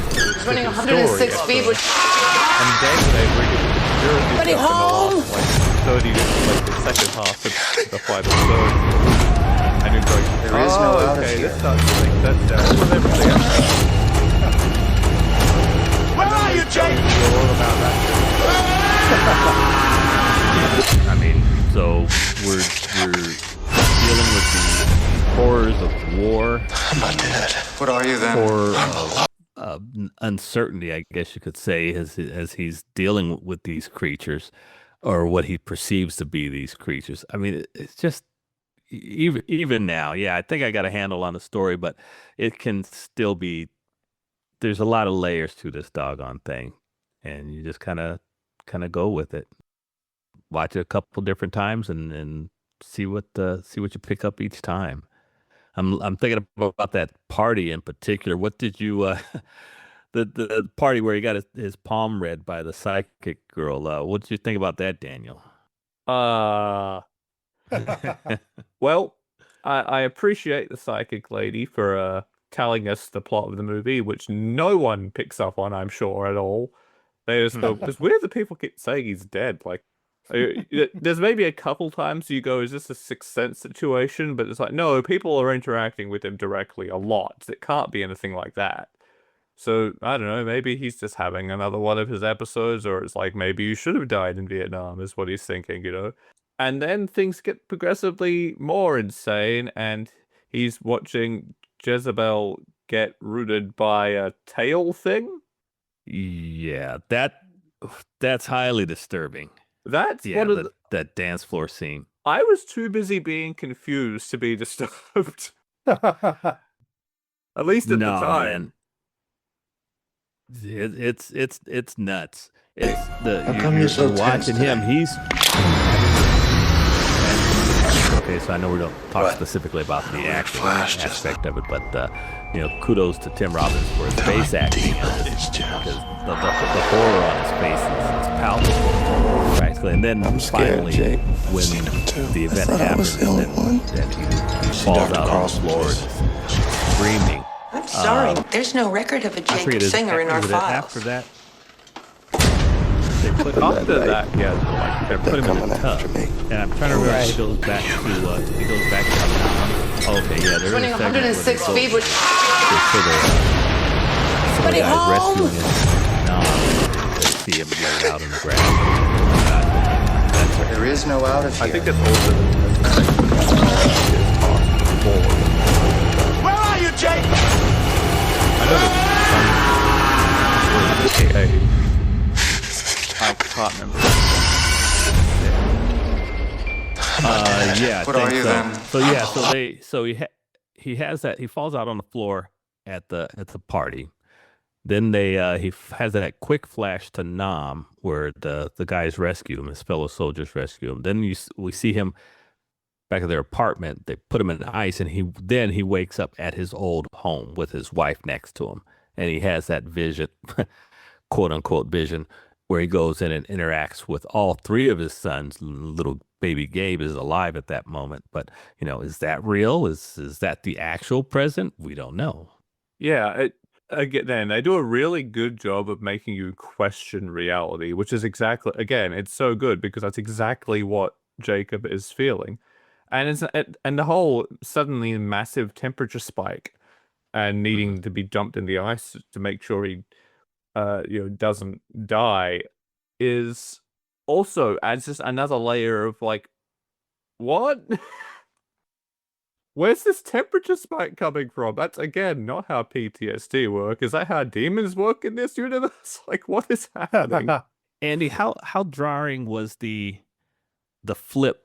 [SPEAKER 5] Running
[SPEAKER 1] the
[SPEAKER 5] 106
[SPEAKER 1] story
[SPEAKER 5] feet
[SPEAKER 1] at
[SPEAKER 5] with.
[SPEAKER 1] first. And then they bring it with the conspiracy
[SPEAKER 5] Buddy,
[SPEAKER 1] stuff in the
[SPEAKER 5] home!
[SPEAKER 1] last like 30 to like the second half of the final third. And you're going,
[SPEAKER 4] There is no out of
[SPEAKER 1] okay,
[SPEAKER 4] here.
[SPEAKER 1] this starts to make sense now. With everything else.
[SPEAKER 6] Where are you, Jake?
[SPEAKER 1] You're all about that.
[SPEAKER 2] I mean, so we're dealing with the horrors of war,
[SPEAKER 4] I'm not dead. What are you then?
[SPEAKER 2] or uncertainty, I guess you could say, as he's dealing with these creatures, or what he perceives to be these creatures. I mean, it's just even now. Yeah, I think I got a handle on the story, but it can still be. There's a lot of layers to this doggone thing, and you just kind of go with it. Watch it a couple different times and see what you pick up each time. I'm thinking about that party in particular. What did you the party where he got his palm read by the psychic girl? What did you think about that, Daniel?
[SPEAKER 1] Well, I appreciate the psychic lady for telling us the plot of the movie, which no one picks up on, I'm sure, at all. They just go, it's weird that people keep saying he's dead. Like, there's maybe a couple times you go, is this a Sixth Sense situation? But it's like, no, people are interacting with him directly a lot. It can't be anything like that. So, I don't know, maybe he's just having another one of his episodes, or it's like, maybe you should have died in Vietnam, is what he's thinking, you know? And then things get progressively more insane, and he's watching Jezebel get rooted by a tail thing.
[SPEAKER 2] Yeah, that's highly disturbing.
[SPEAKER 1] That's
[SPEAKER 2] Yeah,
[SPEAKER 1] one of the...
[SPEAKER 2] that dance floor scene.
[SPEAKER 1] I was too busy being confused to be disturbed. At least at the
[SPEAKER 2] No,
[SPEAKER 1] time.
[SPEAKER 2] man. It's nuts. It's
[SPEAKER 4] How come you're so tense
[SPEAKER 2] watching him.
[SPEAKER 4] today?
[SPEAKER 2] He's okay. So I know we don't talk
[SPEAKER 4] What?
[SPEAKER 2] specifically about the
[SPEAKER 4] Weird
[SPEAKER 2] acting
[SPEAKER 4] flash just
[SPEAKER 2] aspect of it, but kudos to Tim Robbins for his
[SPEAKER 4] They're
[SPEAKER 2] face
[SPEAKER 4] like
[SPEAKER 2] acting
[SPEAKER 4] demons, Jess.
[SPEAKER 2] because the horror on his face is palpable, practically. And then
[SPEAKER 4] I'm scared,
[SPEAKER 2] finally,
[SPEAKER 4] Jake.
[SPEAKER 2] when
[SPEAKER 4] Seen him too.
[SPEAKER 2] the
[SPEAKER 4] I
[SPEAKER 2] event
[SPEAKER 4] thought I was
[SPEAKER 2] happens,
[SPEAKER 4] the only
[SPEAKER 2] and
[SPEAKER 4] one.
[SPEAKER 2] he
[SPEAKER 4] See
[SPEAKER 2] falls
[SPEAKER 4] Dr.
[SPEAKER 2] out
[SPEAKER 4] Carlson,
[SPEAKER 2] on the floor,
[SPEAKER 4] please.
[SPEAKER 2] and screaming.
[SPEAKER 5] I'm sorry, there's no record of a
[SPEAKER 2] I
[SPEAKER 5] Jake
[SPEAKER 2] forget,
[SPEAKER 5] Singer in our
[SPEAKER 2] is it
[SPEAKER 5] files.
[SPEAKER 2] after that? They put
[SPEAKER 1] After
[SPEAKER 4] Right.
[SPEAKER 1] that, yeah, like,
[SPEAKER 2] they put
[SPEAKER 4] They're
[SPEAKER 2] him in
[SPEAKER 4] coming
[SPEAKER 2] a tub,
[SPEAKER 4] after me.
[SPEAKER 2] and I'm trying to remember if
[SPEAKER 3] Right.
[SPEAKER 2] he goes back to okay, yeah, there's
[SPEAKER 5] Running
[SPEAKER 2] a segment where
[SPEAKER 5] 106
[SPEAKER 2] they
[SPEAKER 5] feet with.
[SPEAKER 2] they show some
[SPEAKER 5] Buddy,
[SPEAKER 2] guys
[SPEAKER 5] home!
[SPEAKER 2] rescuing him. No, they see him laid out on the ground. That's
[SPEAKER 4] There is no out of
[SPEAKER 1] I
[SPEAKER 4] here.
[SPEAKER 1] think it's also the section is past before.
[SPEAKER 6] Where are you, Jake?
[SPEAKER 1] I know there's some... I can't remember.
[SPEAKER 2] yeah, I
[SPEAKER 4] What
[SPEAKER 2] think
[SPEAKER 4] are you
[SPEAKER 2] so.
[SPEAKER 4] then?
[SPEAKER 2] So yeah, he has that. He falls out on the floor at the party. Then he has that quick flash to Nam where the guys rescue him, his fellow soldiers rescue him. Then we see him back at their apartment. They put him in ice, and he wakes up at his old home with his wife next to him, and he has that vision, quote unquote vision, where he goes in and interacts with all three of his sons. Little baby Gabe is alive at that moment, but is that real? Is that the actual present? We don't know.
[SPEAKER 1] Yeah, again, they do a really good job of making you question reality, which is exactly, again, it's so good because that's exactly what Jacob is feeling. And the whole suddenly massive temperature spike and needing to be dumped in the ice to make sure he doesn't die is also adds just another layer of like, what? where's this temperature spike coming from? That's again not how PTSD work. Is that how demons work in this universe? Like, what is happening?
[SPEAKER 2] Andy, how jarring was the flip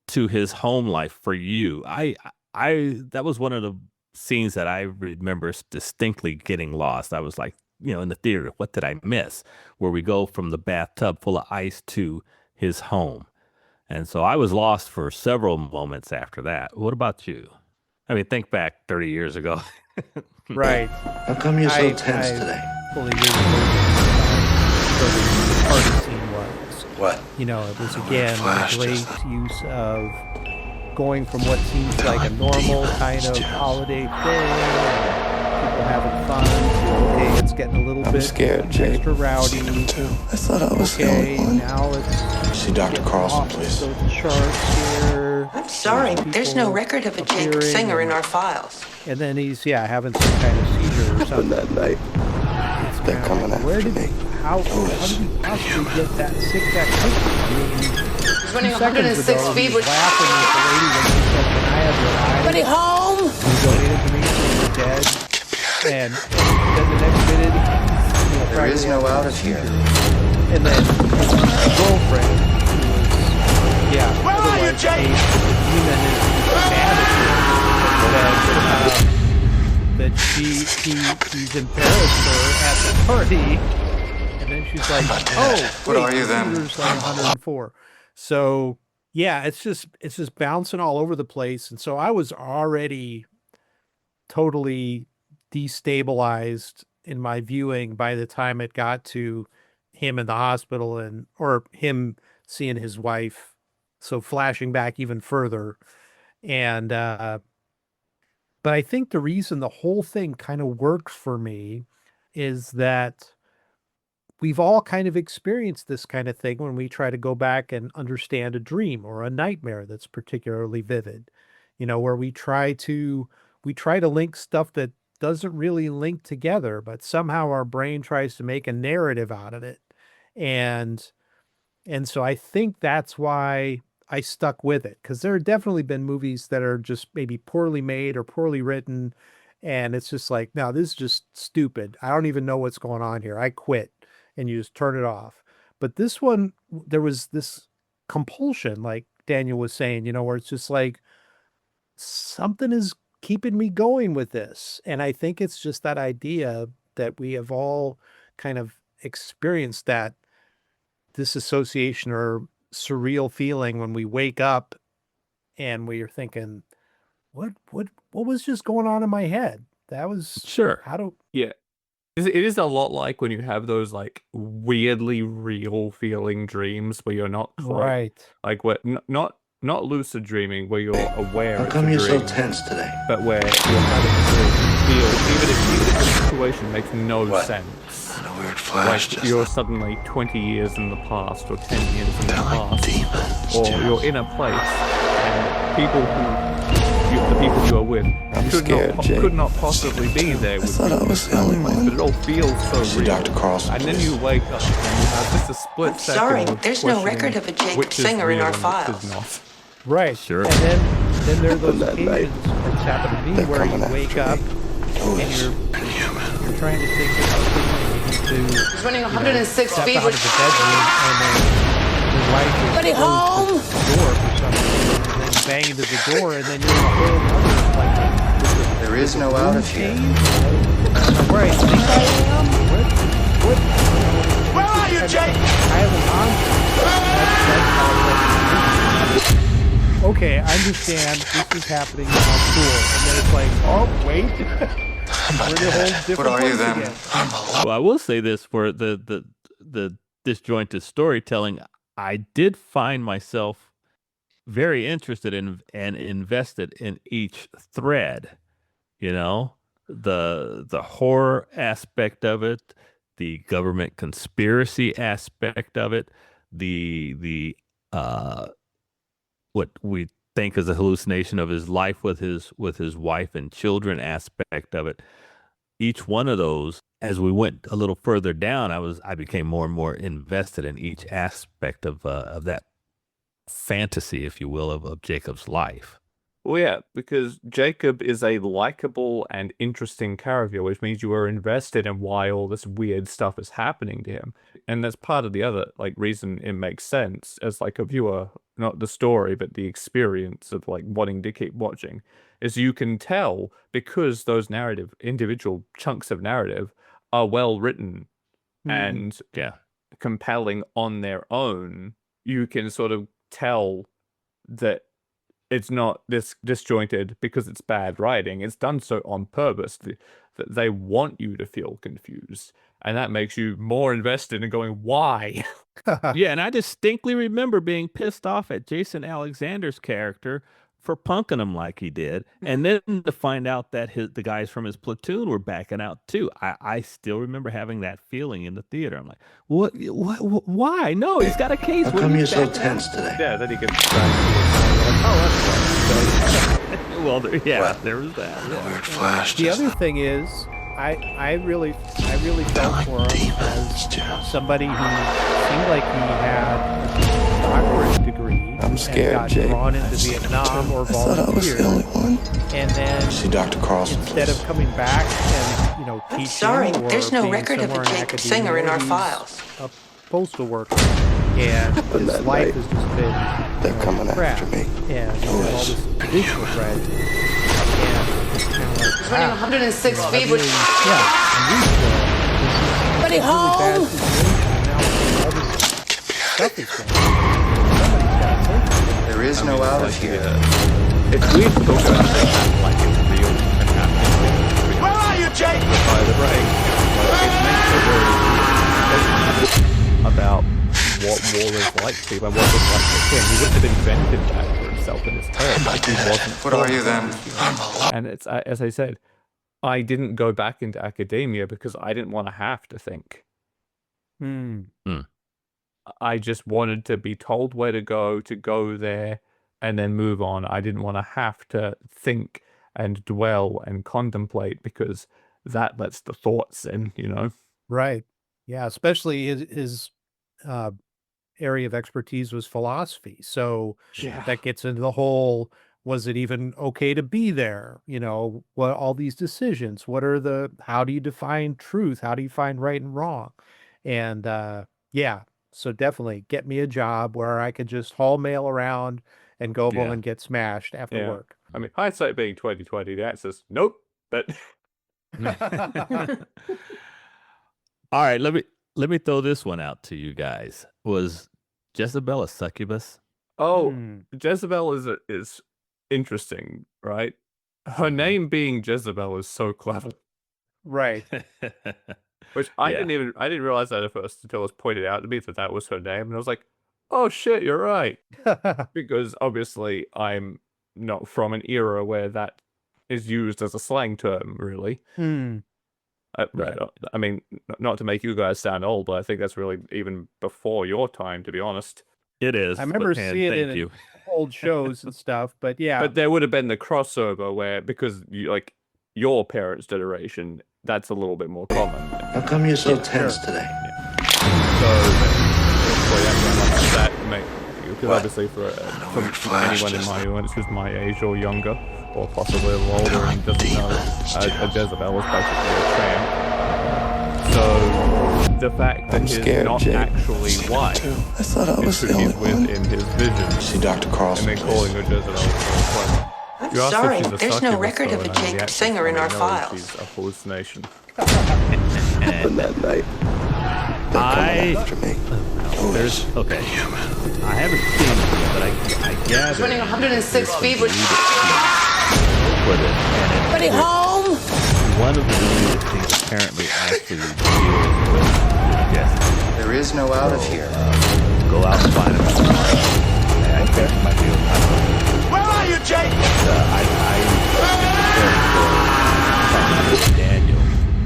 [SPEAKER 2] to his home life for you? I that was one of the scenes that I remember distinctly getting lost. I was like, in the theater, what did I miss? Where we go from the bathtub full of ice to his home. And so I was lost for several moments after that. What about you? I mean, think back 30 years ago.
[SPEAKER 3] Right.
[SPEAKER 4] How come you're so tense today?
[SPEAKER 3] Fully agree with the party scene was.
[SPEAKER 4] What?
[SPEAKER 3] It was
[SPEAKER 4] The word
[SPEAKER 3] again a
[SPEAKER 4] flash
[SPEAKER 3] great
[SPEAKER 4] just then.
[SPEAKER 3] use of going from what seems like a normal kind of holiday thing, people having fun, to, okay, it's getting a little
[SPEAKER 4] I'm
[SPEAKER 3] bit
[SPEAKER 4] scared, Jake.
[SPEAKER 3] extra rowdy.
[SPEAKER 4] I thought I was the
[SPEAKER 3] Okay,
[SPEAKER 4] only one.
[SPEAKER 3] now it's
[SPEAKER 4] See Dr. Carlson,
[SPEAKER 3] off
[SPEAKER 4] please.
[SPEAKER 3] the charts here.
[SPEAKER 5] I'm sorry, there's no
[SPEAKER 3] People
[SPEAKER 5] record of a Jake
[SPEAKER 3] appearing
[SPEAKER 5] Singer in
[SPEAKER 3] and-
[SPEAKER 5] our files.
[SPEAKER 3] And then he's having some kind of seizure or something.
[SPEAKER 4] that night.
[SPEAKER 3] It's
[SPEAKER 4] They're
[SPEAKER 3] kinda
[SPEAKER 4] coming
[SPEAKER 3] like, where
[SPEAKER 4] after
[SPEAKER 3] did
[SPEAKER 4] me.
[SPEAKER 3] how did he possibly get that sick that quickly? I mean,
[SPEAKER 5] He's running
[SPEAKER 3] 2 seconds
[SPEAKER 5] 106
[SPEAKER 3] ago, he
[SPEAKER 5] feet
[SPEAKER 3] was
[SPEAKER 5] with...
[SPEAKER 3] laughing with the lady when she said, "Can I have your eyes?"
[SPEAKER 5] Buddy home!
[SPEAKER 3] You donated to me, so you're dead. And then the next minute,
[SPEAKER 4] There is no out of here.
[SPEAKER 3] and then his girlfriend, who was,
[SPEAKER 6] Where are you,
[SPEAKER 3] otherwise
[SPEAKER 6] Jake?
[SPEAKER 3] a demon, is mad at him, that he's embarrassed her at the party, and then she's like, "Oh,
[SPEAKER 4] What
[SPEAKER 3] wait,
[SPEAKER 4] are you
[SPEAKER 3] the
[SPEAKER 4] then?
[SPEAKER 3] Caesar's on 104." So yeah, it's just bouncing all over the place, and so I was already totally destabilized in my viewing by the time it got to him in the hospital or him seeing his wife. So flashing back even further. And, but I think the reason the whole thing kind of works for me is that we've all kind of experienced this kind of thing when we try to go back and understand a dream or a nightmare that's particularly vivid, where we try to link stuff that doesn't really link together, but somehow our brain tries to make a narrative out of it. And so I think that's why I stuck with it, because there have definitely been movies that are just maybe poorly made or poorly written. And it's just like, no, this is just stupid. I don't even know what's going on here. I quit. And you just turn it off. But this one, there was this compulsion, like Daniel was saying, where it's just like, something is keeping me going with this. And I think it's just that idea that we have all kind of experienced that disassociation or surreal feeling when we wake up and we are thinking, what was just going on in my head? That was
[SPEAKER 2] Sure.
[SPEAKER 1] Yeah. It is a lot like when you have those like weirdly real feeling dreams where you're not quite,
[SPEAKER 3] right.
[SPEAKER 1] like what not lucid dreaming where you're aware
[SPEAKER 4] How
[SPEAKER 1] it's
[SPEAKER 4] come
[SPEAKER 1] a
[SPEAKER 4] you're so
[SPEAKER 1] dream,
[SPEAKER 4] tense today?
[SPEAKER 1] but where you're having to feel even if the situation makes no
[SPEAKER 4] What?
[SPEAKER 1] sense.
[SPEAKER 4] A weird flash
[SPEAKER 1] Like
[SPEAKER 4] just
[SPEAKER 1] you're
[SPEAKER 4] then.
[SPEAKER 1] suddenly 20 years in the past or 10 years in the
[SPEAKER 4] They're like
[SPEAKER 1] past,
[SPEAKER 4] demons,
[SPEAKER 1] or
[SPEAKER 4] Jeff.
[SPEAKER 1] you're in a place and the people you are with
[SPEAKER 4] scared, Jake.
[SPEAKER 1] could not possibly be there
[SPEAKER 4] I
[SPEAKER 1] with
[SPEAKER 4] thought
[SPEAKER 1] you
[SPEAKER 4] I
[SPEAKER 1] in
[SPEAKER 4] was
[SPEAKER 1] this
[SPEAKER 4] the only
[SPEAKER 1] place,
[SPEAKER 4] one.
[SPEAKER 1] but it all feels so
[SPEAKER 4] See
[SPEAKER 1] real.
[SPEAKER 4] Dr. Carlson,
[SPEAKER 1] And then
[SPEAKER 4] please.
[SPEAKER 1] you wake up and you have just a split
[SPEAKER 5] I'm
[SPEAKER 1] second
[SPEAKER 5] sorry,
[SPEAKER 1] of
[SPEAKER 5] there's no
[SPEAKER 1] questioning
[SPEAKER 5] record of a Jake
[SPEAKER 1] which is
[SPEAKER 5] Singer in
[SPEAKER 1] real
[SPEAKER 5] our
[SPEAKER 1] and which is
[SPEAKER 5] files.
[SPEAKER 1] not.
[SPEAKER 3] Right.
[SPEAKER 2] Sure.
[SPEAKER 3] And then there are those
[SPEAKER 4] that night.
[SPEAKER 3] occasions, it's happened to me,
[SPEAKER 4] They're
[SPEAKER 3] where you
[SPEAKER 4] coming
[SPEAKER 3] wake
[SPEAKER 4] after
[SPEAKER 3] up
[SPEAKER 4] me.
[SPEAKER 3] and
[SPEAKER 4] Foolish
[SPEAKER 3] you're
[SPEAKER 4] and human.
[SPEAKER 3] you're trying to think of something you need to
[SPEAKER 5] He's running
[SPEAKER 3] you know,
[SPEAKER 5] 106
[SPEAKER 3] step
[SPEAKER 5] feet
[SPEAKER 3] out
[SPEAKER 5] with...
[SPEAKER 3] of the bedroom, and then your wife is
[SPEAKER 5] Buddy
[SPEAKER 3] close
[SPEAKER 5] home!
[SPEAKER 3] to the door for some reason, and then bang into the door, and then you're in a whole other like
[SPEAKER 4] There is no out of here.
[SPEAKER 3] where I think I am. What?
[SPEAKER 6] Where are you, Jake?
[SPEAKER 3] I have an answer. That's okay, I understand this is happening now, cool. And then it's like, oh wait, we're in a whole different
[SPEAKER 4] What are you
[SPEAKER 3] place
[SPEAKER 4] then?
[SPEAKER 3] again.
[SPEAKER 4] I'm alive.
[SPEAKER 2] Well, I will say this for the disjointed storytelling. I did find myself very interested in and invested in each thread. The horror aspect of it, the government conspiracy aspect of it, the what we think is a hallucination of his life with his wife and children aspect of it. Each one of those, as we went a little further down, I became more and more invested in each aspect of that fantasy, if you will, of Jacob's life.
[SPEAKER 1] Well, yeah, because Jacob is a likable and interesting character, which means you are invested in why all this weird stuff is happening to him. And that's part of the other like reason it makes sense as like a viewer, not the story, but the experience of like wanting to keep watching, is you can tell because those individual chunks of narrative are well written and
[SPEAKER 2] Yeah.
[SPEAKER 1] compelling on their own, you can sort of tell that it's not this disjointed because it's bad writing. It's done so on purpose that they want you to feel confused, and that makes you more invested in going, why?
[SPEAKER 2] Yeah, and I distinctly remember being pissed off at Jason Alexander's character for punking him like he did, and then to find out that the guys from his platoon were backing out too. I still remember having that feeling in the theater. I'm like, why? No, he's got a case.
[SPEAKER 4] How
[SPEAKER 2] What are
[SPEAKER 4] come
[SPEAKER 2] you
[SPEAKER 4] you're so
[SPEAKER 2] backing out?"
[SPEAKER 4] tense today?
[SPEAKER 1] Yeah, then he gets back. Like, oh, that's right.
[SPEAKER 2] Well, yeah,
[SPEAKER 4] What?
[SPEAKER 2] there was that.
[SPEAKER 4] A
[SPEAKER 2] Yeah.
[SPEAKER 4] weird flash.
[SPEAKER 3] The
[SPEAKER 4] just
[SPEAKER 3] other
[SPEAKER 4] now.
[SPEAKER 3] thing is, I really felt for him as somebody who seemed like he had a doctorate degree.
[SPEAKER 4] I'm scared,
[SPEAKER 3] and got
[SPEAKER 4] Jake.
[SPEAKER 3] drawn into Vietnam or
[SPEAKER 4] I thought I was the
[SPEAKER 3] volunteered,
[SPEAKER 4] only one.
[SPEAKER 3] and then
[SPEAKER 4] See Dr. Carlson.
[SPEAKER 3] instead of coming back and
[SPEAKER 5] I'm
[SPEAKER 3] teaching
[SPEAKER 5] sorry,
[SPEAKER 3] or
[SPEAKER 5] there's no
[SPEAKER 3] being
[SPEAKER 5] record of
[SPEAKER 3] somewhere
[SPEAKER 5] a
[SPEAKER 3] in
[SPEAKER 5] Jake
[SPEAKER 3] academia,
[SPEAKER 5] Singer in our
[SPEAKER 3] he's
[SPEAKER 5] files.
[SPEAKER 3] a postal worker, and his
[SPEAKER 4] that
[SPEAKER 3] life
[SPEAKER 4] night,
[SPEAKER 3] has just been
[SPEAKER 4] they're coming
[SPEAKER 3] crap,
[SPEAKER 4] after me.
[SPEAKER 3] and
[SPEAKER 4] Who
[SPEAKER 3] all
[SPEAKER 4] is?
[SPEAKER 3] this additional tragedy, and it's kind of like,
[SPEAKER 5] Running
[SPEAKER 3] wow,
[SPEAKER 5] 106
[SPEAKER 3] I
[SPEAKER 5] feet
[SPEAKER 3] really,
[SPEAKER 5] with.
[SPEAKER 3] yeah, I'm used to it.
[SPEAKER 5] Buddy,
[SPEAKER 3] This is a really bad
[SPEAKER 5] home!
[SPEAKER 3] situation. Now all this stuff is going on. Somebody's got to take it.
[SPEAKER 4] There is no out of here.
[SPEAKER 1] It's weird to talk about things like it's real and happening.
[SPEAKER 6] Where are you, Jake?
[SPEAKER 1] By the brain, it makes it really about what war is like to him and what it's like to him. He wouldn't have invented that for himself in his head. He wasn't
[SPEAKER 4] What are you
[SPEAKER 1] born.
[SPEAKER 4] then? I'm alive.
[SPEAKER 1] And it's as I said, I didn't go back into academia because I didn't want to have to think. I just wanted to be told where to go there, and then move on. I didn't want to have to think and dwell and contemplate because that lets the thoughts in, you know?
[SPEAKER 3] Right. Yeah, especially his area of expertise was philosophy. So
[SPEAKER 1] Yeah.
[SPEAKER 3] that gets into the whole, was it even okay to be there? What all these decisions, how do you define truth? How do you find right and wrong? And yeah, so definitely get me a job where I could just haul mail around and go home
[SPEAKER 2] Yeah.
[SPEAKER 3] and get smashed after
[SPEAKER 1] Yeah.
[SPEAKER 3] work.
[SPEAKER 1] I mean, hindsight being 2020, the answer's nope. But
[SPEAKER 2] All right, let me throw this one out to you guys. Was Jezebel a succubus?
[SPEAKER 1] oh,
[SPEAKER 3] Hmm.
[SPEAKER 1] Jezebel is interesting, right? Her name being Jezebel is so clever.
[SPEAKER 3] Right.
[SPEAKER 1] Which I
[SPEAKER 2] Yeah.
[SPEAKER 1] didn't realize that at first until it was pointed out to me that was her name, and I was like, oh shit, you're right. Because obviously I'm not from an era where that is used as a slang term, really.
[SPEAKER 3] Hmm.
[SPEAKER 2] Right.
[SPEAKER 1] I mean, not to make you guys sound old, but I think that's really even before your time, to be honest.
[SPEAKER 2] It is.
[SPEAKER 3] I remember
[SPEAKER 2] and
[SPEAKER 3] seeing it
[SPEAKER 2] thank
[SPEAKER 3] in
[SPEAKER 2] you.
[SPEAKER 3] old shows and stuff, but yeah.
[SPEAKER 1] But there would have been the crossover where, because you like your parents' generation, that's a little bit more common.
[SPEAKER 4] How come you're so tense today?
[SPEAKER 1] So, that because
[SPEAKER 4] What?
[SPEAKER 1] obviously for
[SPEAKER 4] weird flash
[SPEAKER 1] anyone in
[SPEAKER 4] just
[SPEAKER 1] my
[SPEAKER 4] now.
[SPEAKER 1] audience who's my age or younger, or possibly a little older and doesn't know, a Jezebel was basically a tramp. So the fact that
[SPEAKER 4] I'm
[SPEAKER 1] he's
[SPEAKER 4] scared,
[SPEAKER 1] not
[SPEAKER 4] Jake.
[SPEAKER 1] actually white
[SPEAKER 4] I thought I
[SPEAKER 1] is
[SPEAKER 4] was
[SPEAKER 1] who
[SPEAKER 4] the
[SPEAKER 1] he's
[SPEAKER 4] only
[SPEAKER 1] with
[SPEAKER 4] one.
[SPEAKER 1] in his vision,
[SPEAKER 4] See Dr.
[SPEAKER 1] and
[SPEAKER 4] Carlson.
[SPEAKER 1] then calling her Jezebel is very clever.
[SPEAKER 5] I'm
[SPEAKER 1] You asked if
[SPEAKER 5] sorry,
[SPEAKER 1] she's a
[SPEAKER 5] there's no
[SPEAKER 1] succubus,
[SPEAKER 5] record
[SPEAKER 1] though,
[SPEAKER 5] of a
[SPEAKER 1] and the
[SPEAKER 5] Jake
[SPEAKER 1] answer's
[SPEAKER 5] Singer in
[SPEAKER 1] no,
[SPEAKER 5] our
[SPEAKER 1] no,
[SPEAKER 5] files.
[SPEAKER 1] She's a hallucination.
[SPEAKER 4] On that night, they're coming after me. Who
[SPEAKER 2] There's
[SPEAKER 4] is?
[SPEAKER 2] okay. I haven't seen it yet, but I gather
[SPEAKER 5] Running 106 feet with.
[SPEAKER 2] with it, and
[SPEAKER 5] Buddy, home!
[SPEAKER 2] one of the deleted scenes apparently actually deals with yes,
[SPEAKER 4] There is no out of here.
[SPEAKER 2] go out and find him. I think it might be. I don't know.
[SPEAKER 6] Where are you, Jake?
[SPEAKER 2] Daniel.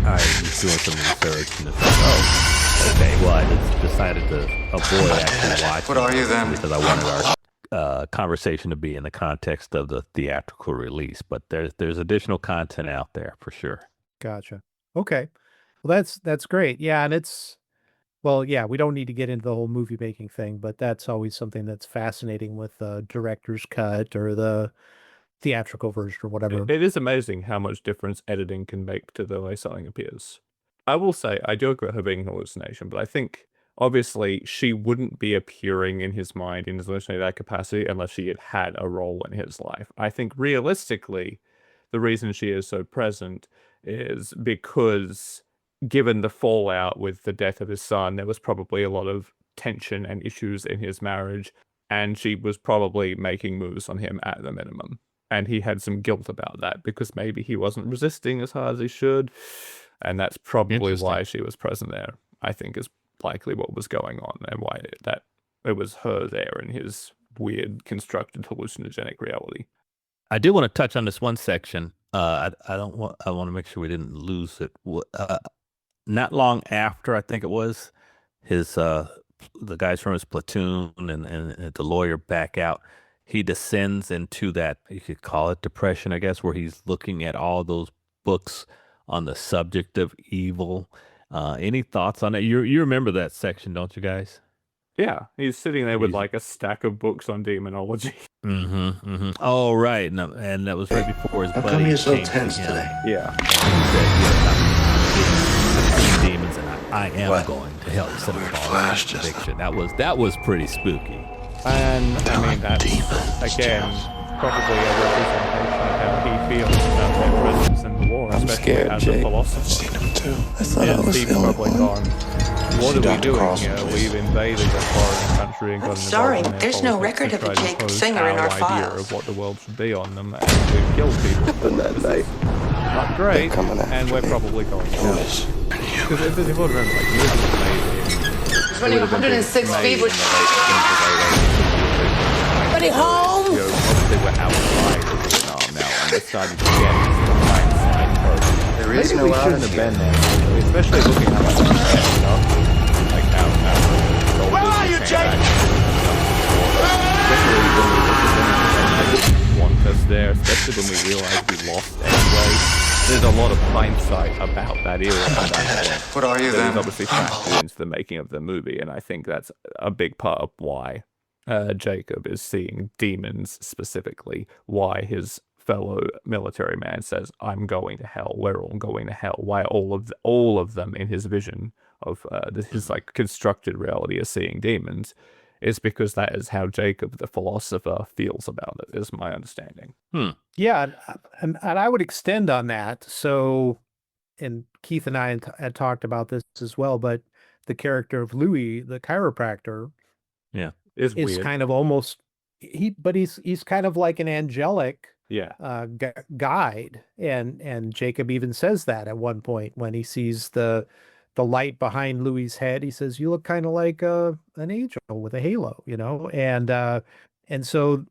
[SPEAKER 2] I was doing some research and it's like, oh, okay. Well, I just decided to avoid actually watching.
[SPEAKER 4] What are you then?
[SPEAKER 2] Because I wanted our conversation to be in the context of the theatrical release. But there's additional content out there for sure.
[SPEAKER 3] Gotcha. Okay. Well, that's great. Yeah, and well, yeah, we don't need to get into the whole movie making thing, but that's always something that's fascinating with the director's cut or the theatrical version or whatever.
[SPEAKER 1] It is amazing how much difference editing can make to the way something appears. I will say, I do agree with her being an hallucination, but I think obviously she wouldn't be appearing in his mind in essentially that capacity unless she had had a role in his life. I think realistically, the reason she is so present is because given the fallout with the death of his son, there was probably a lot of tension and issues in his marriage, and she was probably making moves on him at the minimum. And he had some guilt about that because maybe he wasn't resisting as hard as he should. And that's probably why she was present there, I think, is likely what was going on and why that it was her there in his weird constructed hallucinogenic reality.
[SPEAKER 2] I do want to touch on this one section. I want to make sure we didn't lose it. Not long after, I think it was, the guys from his platoon and the lawyer back out, he descends into that, you could call it depression, I guess, where he's looking at all those books on the subject of evil. Any thoughts on it? You remember that section, don't you guys?
[SPEAKER 1] Yeah, he's sitting there with like a stack of books on demonology.
[SPEAKER 2] Oh, right. No, and that was right before his buddy.
[SPEAKER 4] How come you're so
[SPEAKER 2] came to
[SPEAKER 4] tense
[SPEAKER 2] him.
[SPEAKER 4] today?
[SPEAKER 1] Yeah.
[SPEAKER 2] And he said, "Yes, I'm getting demons, and I am
[SPEAKER 4] What?
[SPEAKER 2] going to help some
[SPEAKER 4] Weird
[SPEAKER 2] of
[SPEAKER 4] flash just
[SPEAKER 2] conviction." That was pretty spooky.
[SPEAKER 1] And I mean, that's,
[SPEAKER 4] demons,
[SPEAKER 1] again,
[SPEAKER 4] Jeff.
[SPEAKER 1] probably a representation of how he feels about their presence in the war,
[SPEAKER 4] I'm
[SPEAKER 1] especially
[SPEAKER 4] scared,
[SPEAKER 1] as a
[SPEAKER 4] Jake.
[SPEAKER 1] philosopher.
[SPEAKER 4] Seen him too. I thought I
[SPEAKER 1] And
[SPEAKER 4] was
[SPEAKER 1] Steve's
[SPEAKER 4] the only
[SPEAKER 1] probably
[SPEAKER 4] one.
[SPEAKER 1] gone, what are we
[SPEAKER 4] Dr.
[SPEAKER 1] doing
[SPEAKER 4] Carlson,
[SPEAKER 1] here?
[SPEAKER 4] please.
[SPEAKER 1] We've invaded a foreign country and got involved
[SPEAKER 5] sorry,
[SPEAKER 1] in their
[SPEAKER 5] there's no
[SPEAKER 1] politics
[SPEAKER 5] record
[SPEAKER 1] to
[SPEAKER 5] of a
[SPEAKER 1] try to
[SPEAKER 5] Jake
[SPEAKER 1] impose
[SPEAKER 5] Singer in our
[SPEAKER 1] idea
[SPEAKER 5] files.
[SPEAKER 1] of what the world should be on them, and we've killed people.
[SPEAKER 4] Happened that night.
[SPEAKER 1] Not great,
[SPEAKER 4] They're coming after
[SPEAKER 1] and we're
[SPEAKER 4] me.
[SPEAKER 1] probably going to hell.
[SPEAKER 4] Foolish.
[SPEAKER 1] Because if you remember, like, movies were made in...
[SPEAKER 5] 106 feet.
[SPEAKER 1] Buddy
[SPEAKER 5] home!
[SPEAKER 1] You know, obviously we're outside of Vietnam now, and we're starting to get into the hindsight version.
[SPEAKER 4] There is
[SPEAKER 1] Maybe
[SPEAKER 4] no
[SPEAKER 1] we
[SPEAKER 4] out
[SPEAKER 1] shouldn't
[SPEAKER 4] of
[SPEAKER 1] have
[SPEAKER 4] here.
[SPEAKER 1] been there, especially looking at like the stuff, like how
[SPEAKER 6] Where are you, Jake?
[SPEAKER 1] Especially when we look at them, and I didn't want us there, especially when we realized we lost anyway. There's a lot of hindsight about that era.
[SPEAKER 4] I'm not dead. What are you
[SPEAKER 1] That is
[SPEAKER 4] then?
[SPEAKER 1] obviously factored into the making of the movie, and I think that's a big part of why Jacob is seeing demons specifically, why his fellow military man says, "I'm going to hell. We're all going to hell." Why all of them in his vision of his like constructed reality is seeing demons, is because that is how Jacob, the philosopher, feels about it. Is my understanding.
[SPEAKER 3] Yeah, and I would extend on that. So, and Keith and I had talked about this as well, but the character of Louis, the chiropractor,
[SPEAKER 1] Is
[SPEAKER 3] is
[SPEAKER 1] weird.
[SPEAKER 3] kind of almost he's kind of like an angelic
[SPEAKER 1] Yeah.
[SPEAKER 3] guide, and Jacob even says that at one point when he sees the light behind Louis's head. He says, "You look kind of like an angel with a halo," you know, and so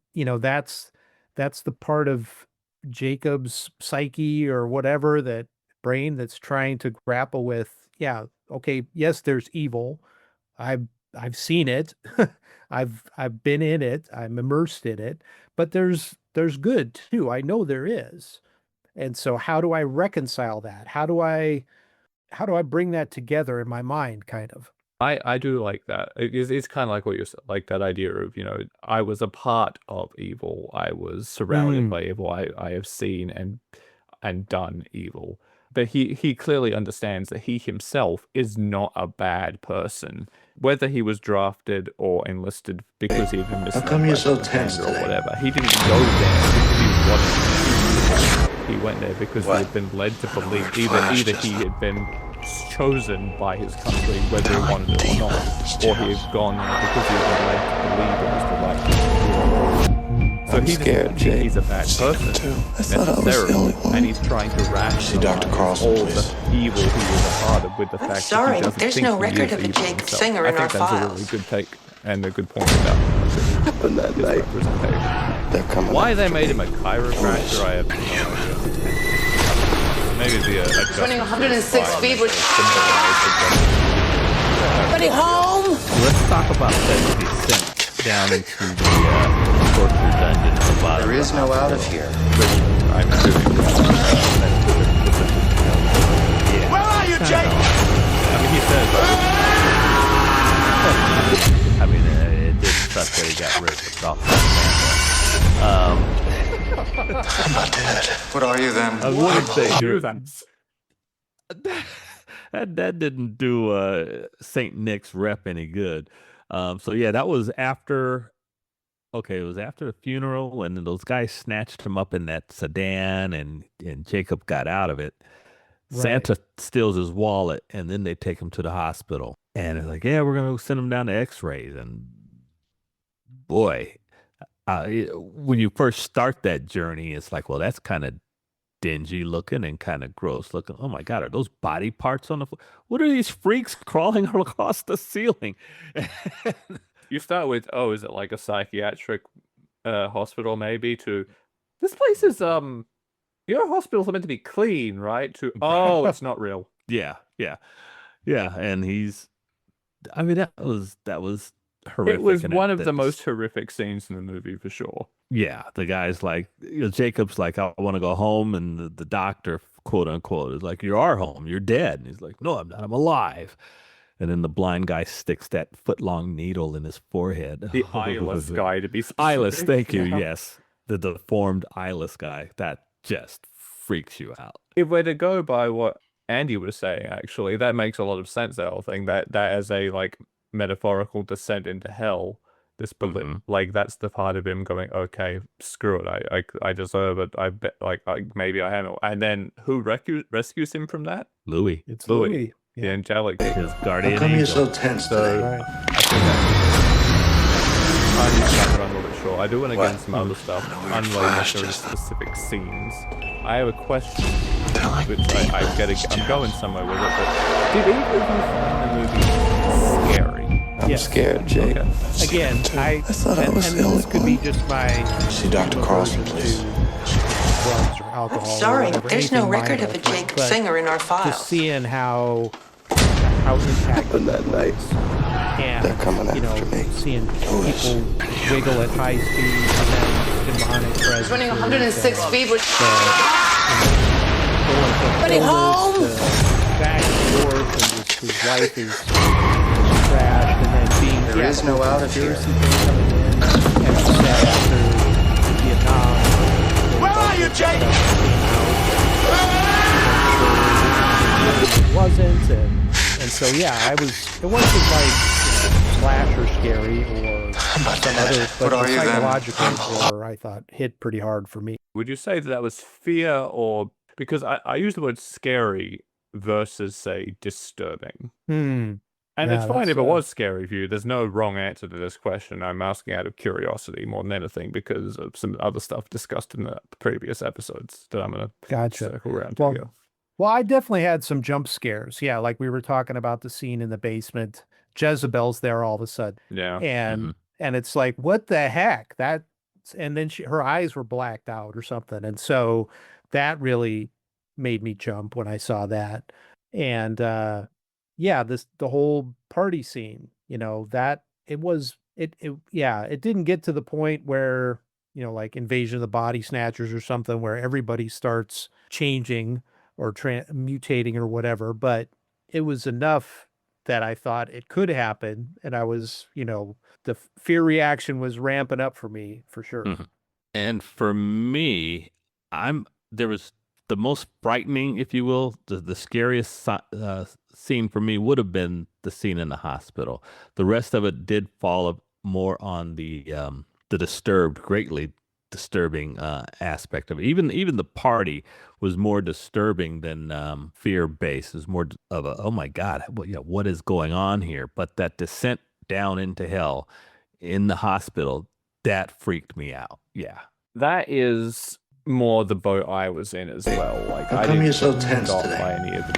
[SPEAKER 3] that's the part of Jacob's psyche or whatever, that brain that's trying to grapple with. Yeah, okay, yes, there's evil. I've seen it. I've been in it. I'm immersed in it. But there's good too. I know there is. And so how do I reconcile that? How do I bring that together in my mind, kind of?
[SPEAKER 1] I do like that. It's kind of like what you're like, that idea of, I was a part of evil. I was surrounded by evil. I have seen and done evil. But he clearly understands that he himself is not a bad person. Whether he was drafted or enlisted because he had been misled
[SPEAKER 4] come
[SPEAKER 1] by
[SPEAKER 4] you're so
[SPEAKER 1] propaganda
[SPEAKER 4] tense
[SPEAKER 1] or
[SPEAKER 4] today?
[SPEAKER 1] whatever, he didn't go there because he wanted to. He went there because he had been led to believe either he had been chosen by his country, whether he wanted it or not, or he had gone there because he had been led to believe it was the right thing to do. So
[SPEAKER 4] I'm
[SPEAKER 1] he
[SPEAKER 4] scared,
[SPEAKER 1] doesn't think
[SPEAKER 4] Jake.
[SPEAKER 1] he's a bad person
[SPEAKER 4] too. I thought I was the
[SPEAKER 1] necessarily,
[SPEAKER 4] only one.
[SPEAKER 1] and he's trying to rationalize
[SPEAKER 4] Dr. Carlson,
[SPEAKER 1] all
[SPEAKER 4] please.
[SPEAKER 1] the evil he was a part of with the fact
[SPEAKER 5] sorry,
[SPEAKER 1] that he doesn't
[SPEAKER 5] there's
[SPEAKER 1] think
[SPEAKER 5] no
[SPEAKER 1] he
[SPEAKER 5] record
[SPEAKER 1] is
[SPEAKER 5] of a
[SPEAKER 1] evil
[SPEAKER 5] Jake
[SPEAKER 1] himself.
[SPEAKER 5] Singer
[SPEAKER 1] I
[SPEAKER 5] in
[SPEAKER 1] think
[SPEAKER 5] our
[SPEAKER 1] that's a
[SPEAKER 5] files.
[SPEAKER 1] really good take and a good point about
[SPEAKER 4] Happened that
[SPEAKER 1] his
[SPEAKER 4] night.
[SPEAKER 1] representation.
[SPEAKER 4] They're coming.
[SPEAKER 1] Why they
[SPEAKER 4] after
[SPEAKER 1] made
[SPEAKER 4] me.
[SPEAKER 1] him a chiropractor, I have no idea. Maybe the
[SPEAKER 5] Running 106 feet would-
[SPEAKER 1] Buddy
[SPEAKER 5] home!
[SPEAKER 2] Let's talk about that descent down into the torture dungeon at the bottom.
[SPEAKER 4] There is no out of here.
[SPEAKER 1] I'm assuming
[SPEAKER 6] Where are you, Jake?
[SPEAKER 1] I mean, he says
[SPEAKER 2] I mean, it did suck that he got ripped off that
[SPEAKER 4] I'm not dead.
[SPEAKER 5] What are you then?
[SPEAKER 2] I wouldn't say
[SPEAKER 1] Do that.
[SPEAKER 2] that didn't do Saint Nick's rep any good. So yeah, that was after. Okay, it was after the funeral, and then those guys snatched him up in that sedan, and Jacob got out of it.
[SPEAKER 3] Right.
[SPEAKER 2] Santa steals his wallet, and then they take him to the hospital. And it's like, yeah, we're gonna send him down to X-rays. And boy, when you first start that journey, it's like, well, that's kind of dingy looking and kind of gross looking. Oh my God, are those body parts on the floor? What are these freaks crawling across the ceiling?
[SPEAKER 1] You start with, oh, is it like a psychiatric hospital maybe, to this place is your hospitals are meant to be clean, right? To oh, it's not real.
[SPEAKER 2] Yeah. And I mean, that was horrific.
[SPEAKER 1] It was
[SPEAKER 2] and
[SPEAKER 1] one of the most horrific scenes in the movie for sure.
[SPEAKER 2] Yeah, the guy's like, Jacob's like, I want to go home, and the doctor, quote unquote, is like, you are home, you're dead. And he's like, no, I'm not, I'm alive. And then the blind guy sticks that foot-long needle in his forehead.
[SPEAKER 1] The eyeless guy, to be specific.
[SPEAKER 2] Eyeless, thank you,
[SPEAKER 1] Yeah.
[SPEAKER 2] yes. The deformed eyeless guy. That just freaks you out.
[SPEAKER 1] If we're to go by what Andy was saying, actually, that makes a lot of sense, that whole thing. That as a like metaphorical descent into hell, this
[SPEAKER 2] Mhm.
[SPEAKER 1] like that's the part of him going, okay, screw it, I deserve it. I bet maybe I am. And then who rescues him from that?
[SPEAKER 2] Louis,
[SPEAKER 3] It's
[SPEAKER 1] Louis.
[SPEAKER 3] Louis.
[SPEAKER 1] The angelic.
[SPEAKER 2] his
[SPEAKER 4] How
[SPEAKER 2] guardian
[SPEAKER 4] come you're
[SPEAKER 2] angel.
[SPEAKER 4] so tense
[SPEAKER 1] So
[SPEAKER 4] today?
[SPEAKER 3] Right.
[SPEAKER 1] I think that time is run a little bit short. I do want to get
[SPEAKER 4] What?
[SPEAKER 1] into some other stuff,
[SPEAKER 4] A weird
[SPEAKER 1] unrelated
[SPEAKER 4] flash
[SPEAKER 1] to the
[SPEAKER 4] just-
[SPEAKER 1] specific scenes. I have a question,
[SPEAKER 4] Telling
[SPEAKER 1] which
[SPEAKER 4] me
[SPEAKER 1] I'm going somewhere with it, but did either of you find the movie scary?
[SPEAKER 4] I'm
[SPEAKER 3] Yes.
[SPEAKER 4] scared, Jake.
[SPEAKER 1] Okay.
[SPEAKER 3] Again, I
[SPEAKER 4] thought I
[SPEAKER 3] and,
[SPEAKER 4] was
[SPEAKER 3] and
[SPEAKER 4] the only
[SPEAKER 3] this could be
[SPEAKER 4] one.
[SPEAKER 3] just my
[SPEAKER 4] See Dr. Carlson,
[SPEAKER 3] aversion
[SPEAKER 4] please.
[SPEAKER 3] to drugs or alcohol. or
[SPEAKER 5] Sorry,
[SPEAKER 3] whatever,
[SPEAKER 5] there's no
[SPEAKER 3] anything
[SPEAKER 5] record of a
[SPEAKER 3] mindless,
[SPEAKER 5] Jake
[SPEAKER 3] but
[SPEAKER 5] Singer in our
[SPEAKER 3] just
[SPEAKER 5] files.
[SPEAKER 3] seeing how impacted
[SPEAKER 4] Happened that night.
[SPEAKER 3] and
[SPEAKER 4] They're coming
[SPEAKER 3] you know,
[SPEAKER 4] after me.
[SPEAKER 3] seeing
[SPEAKER 4] Foolish.
[SPEAKER 3] people wiggle at high speed and then demonic presence.
[SPEAKER 5] Running 106 feet, which
[SPEAKER 3] Buddy
[SPEAKER 5] home!
[SPEAKER 3] Back and forth, and just his life is trashed, and then being
[SPEAKER 5] There is no out of here.
[SPEAKER 3] conspiracy thing coming in, and set after Vietnam.
[SPEAKER 6] Where are you, Jake?
[SPEAKER 3] It wasn't, and so yeah, it wasn't like slasher scary or some other, but
[SPEAKER 5] What are
[SPEAKER 3] the
[SPEAKER 5] you then?
[SPEAKER 3] psychological horror I thought hit pretty hard for me.
[SPEAKER 1] Would you say that was fear, or because I use the word scary versus say disturbing?
[SPEAKER 3] Hmm.
[SPEAKER 1] And
[SPEAKER 3] Yeah,
[SPEAKER 1] it's fine
[SPEAKER 3] that's,
[SPEAKER 1] if it was scary for you. There's no wrong answer to this question. I'm asking out of curiosity more than anything because of some other stuff discussed in the previous episodes that I'm gonna
[SPEAKER 3] Gotcha.
[SPEAKER 1] circle around
[SPEAKER 3] Well,
[SPEAKER 1] to here.
[SPEAKER 3] Well, I definitely had some jump scares. Yeah, like we were talking about the scene in the basement. Jezebel's there all of a sudden,
[SPEAKER 1] Yeah.
[SPEAKER 3] and it's like, what the heck? And then her eyes were blacked out or something, and so that really made me jump when I saw that. And yeah, the whole party scene, you know, that it didn't get to the point where, you know, like Invasion of the Body Snatchers or something where everybody starts changing or mutating or whatever, but it was enough that I thought it could happen, and I was, you know, the fear reaction was ramping up for me for sure.
[SPEAKER 2] Mhm. And for me, there was the most frightening, if you will, the scariest scene for me would have been the scene in the hospital. The rest of it did fall more on the greatly disturbing aspect of it. Even the party was more disturbing than fear based. It was more of a, oh my God, what is going on here? But that descent down into hell in the hospital, that freaked me out. Yeah.
[SPEAKER 1] That is more the boat I was in as well. Like,
[SPEAKER 4] How
[SPEAKER 1] I
[SPEAKER 4] come
[SPEAKER 1] didn't
[SPEAKER 4] you're so
[SPEAKER 1] get
[SPEAKER 4] tense
[SPEAKER 1] got
[SPEAKER 4] today?
[SPEAKER 1] by any of the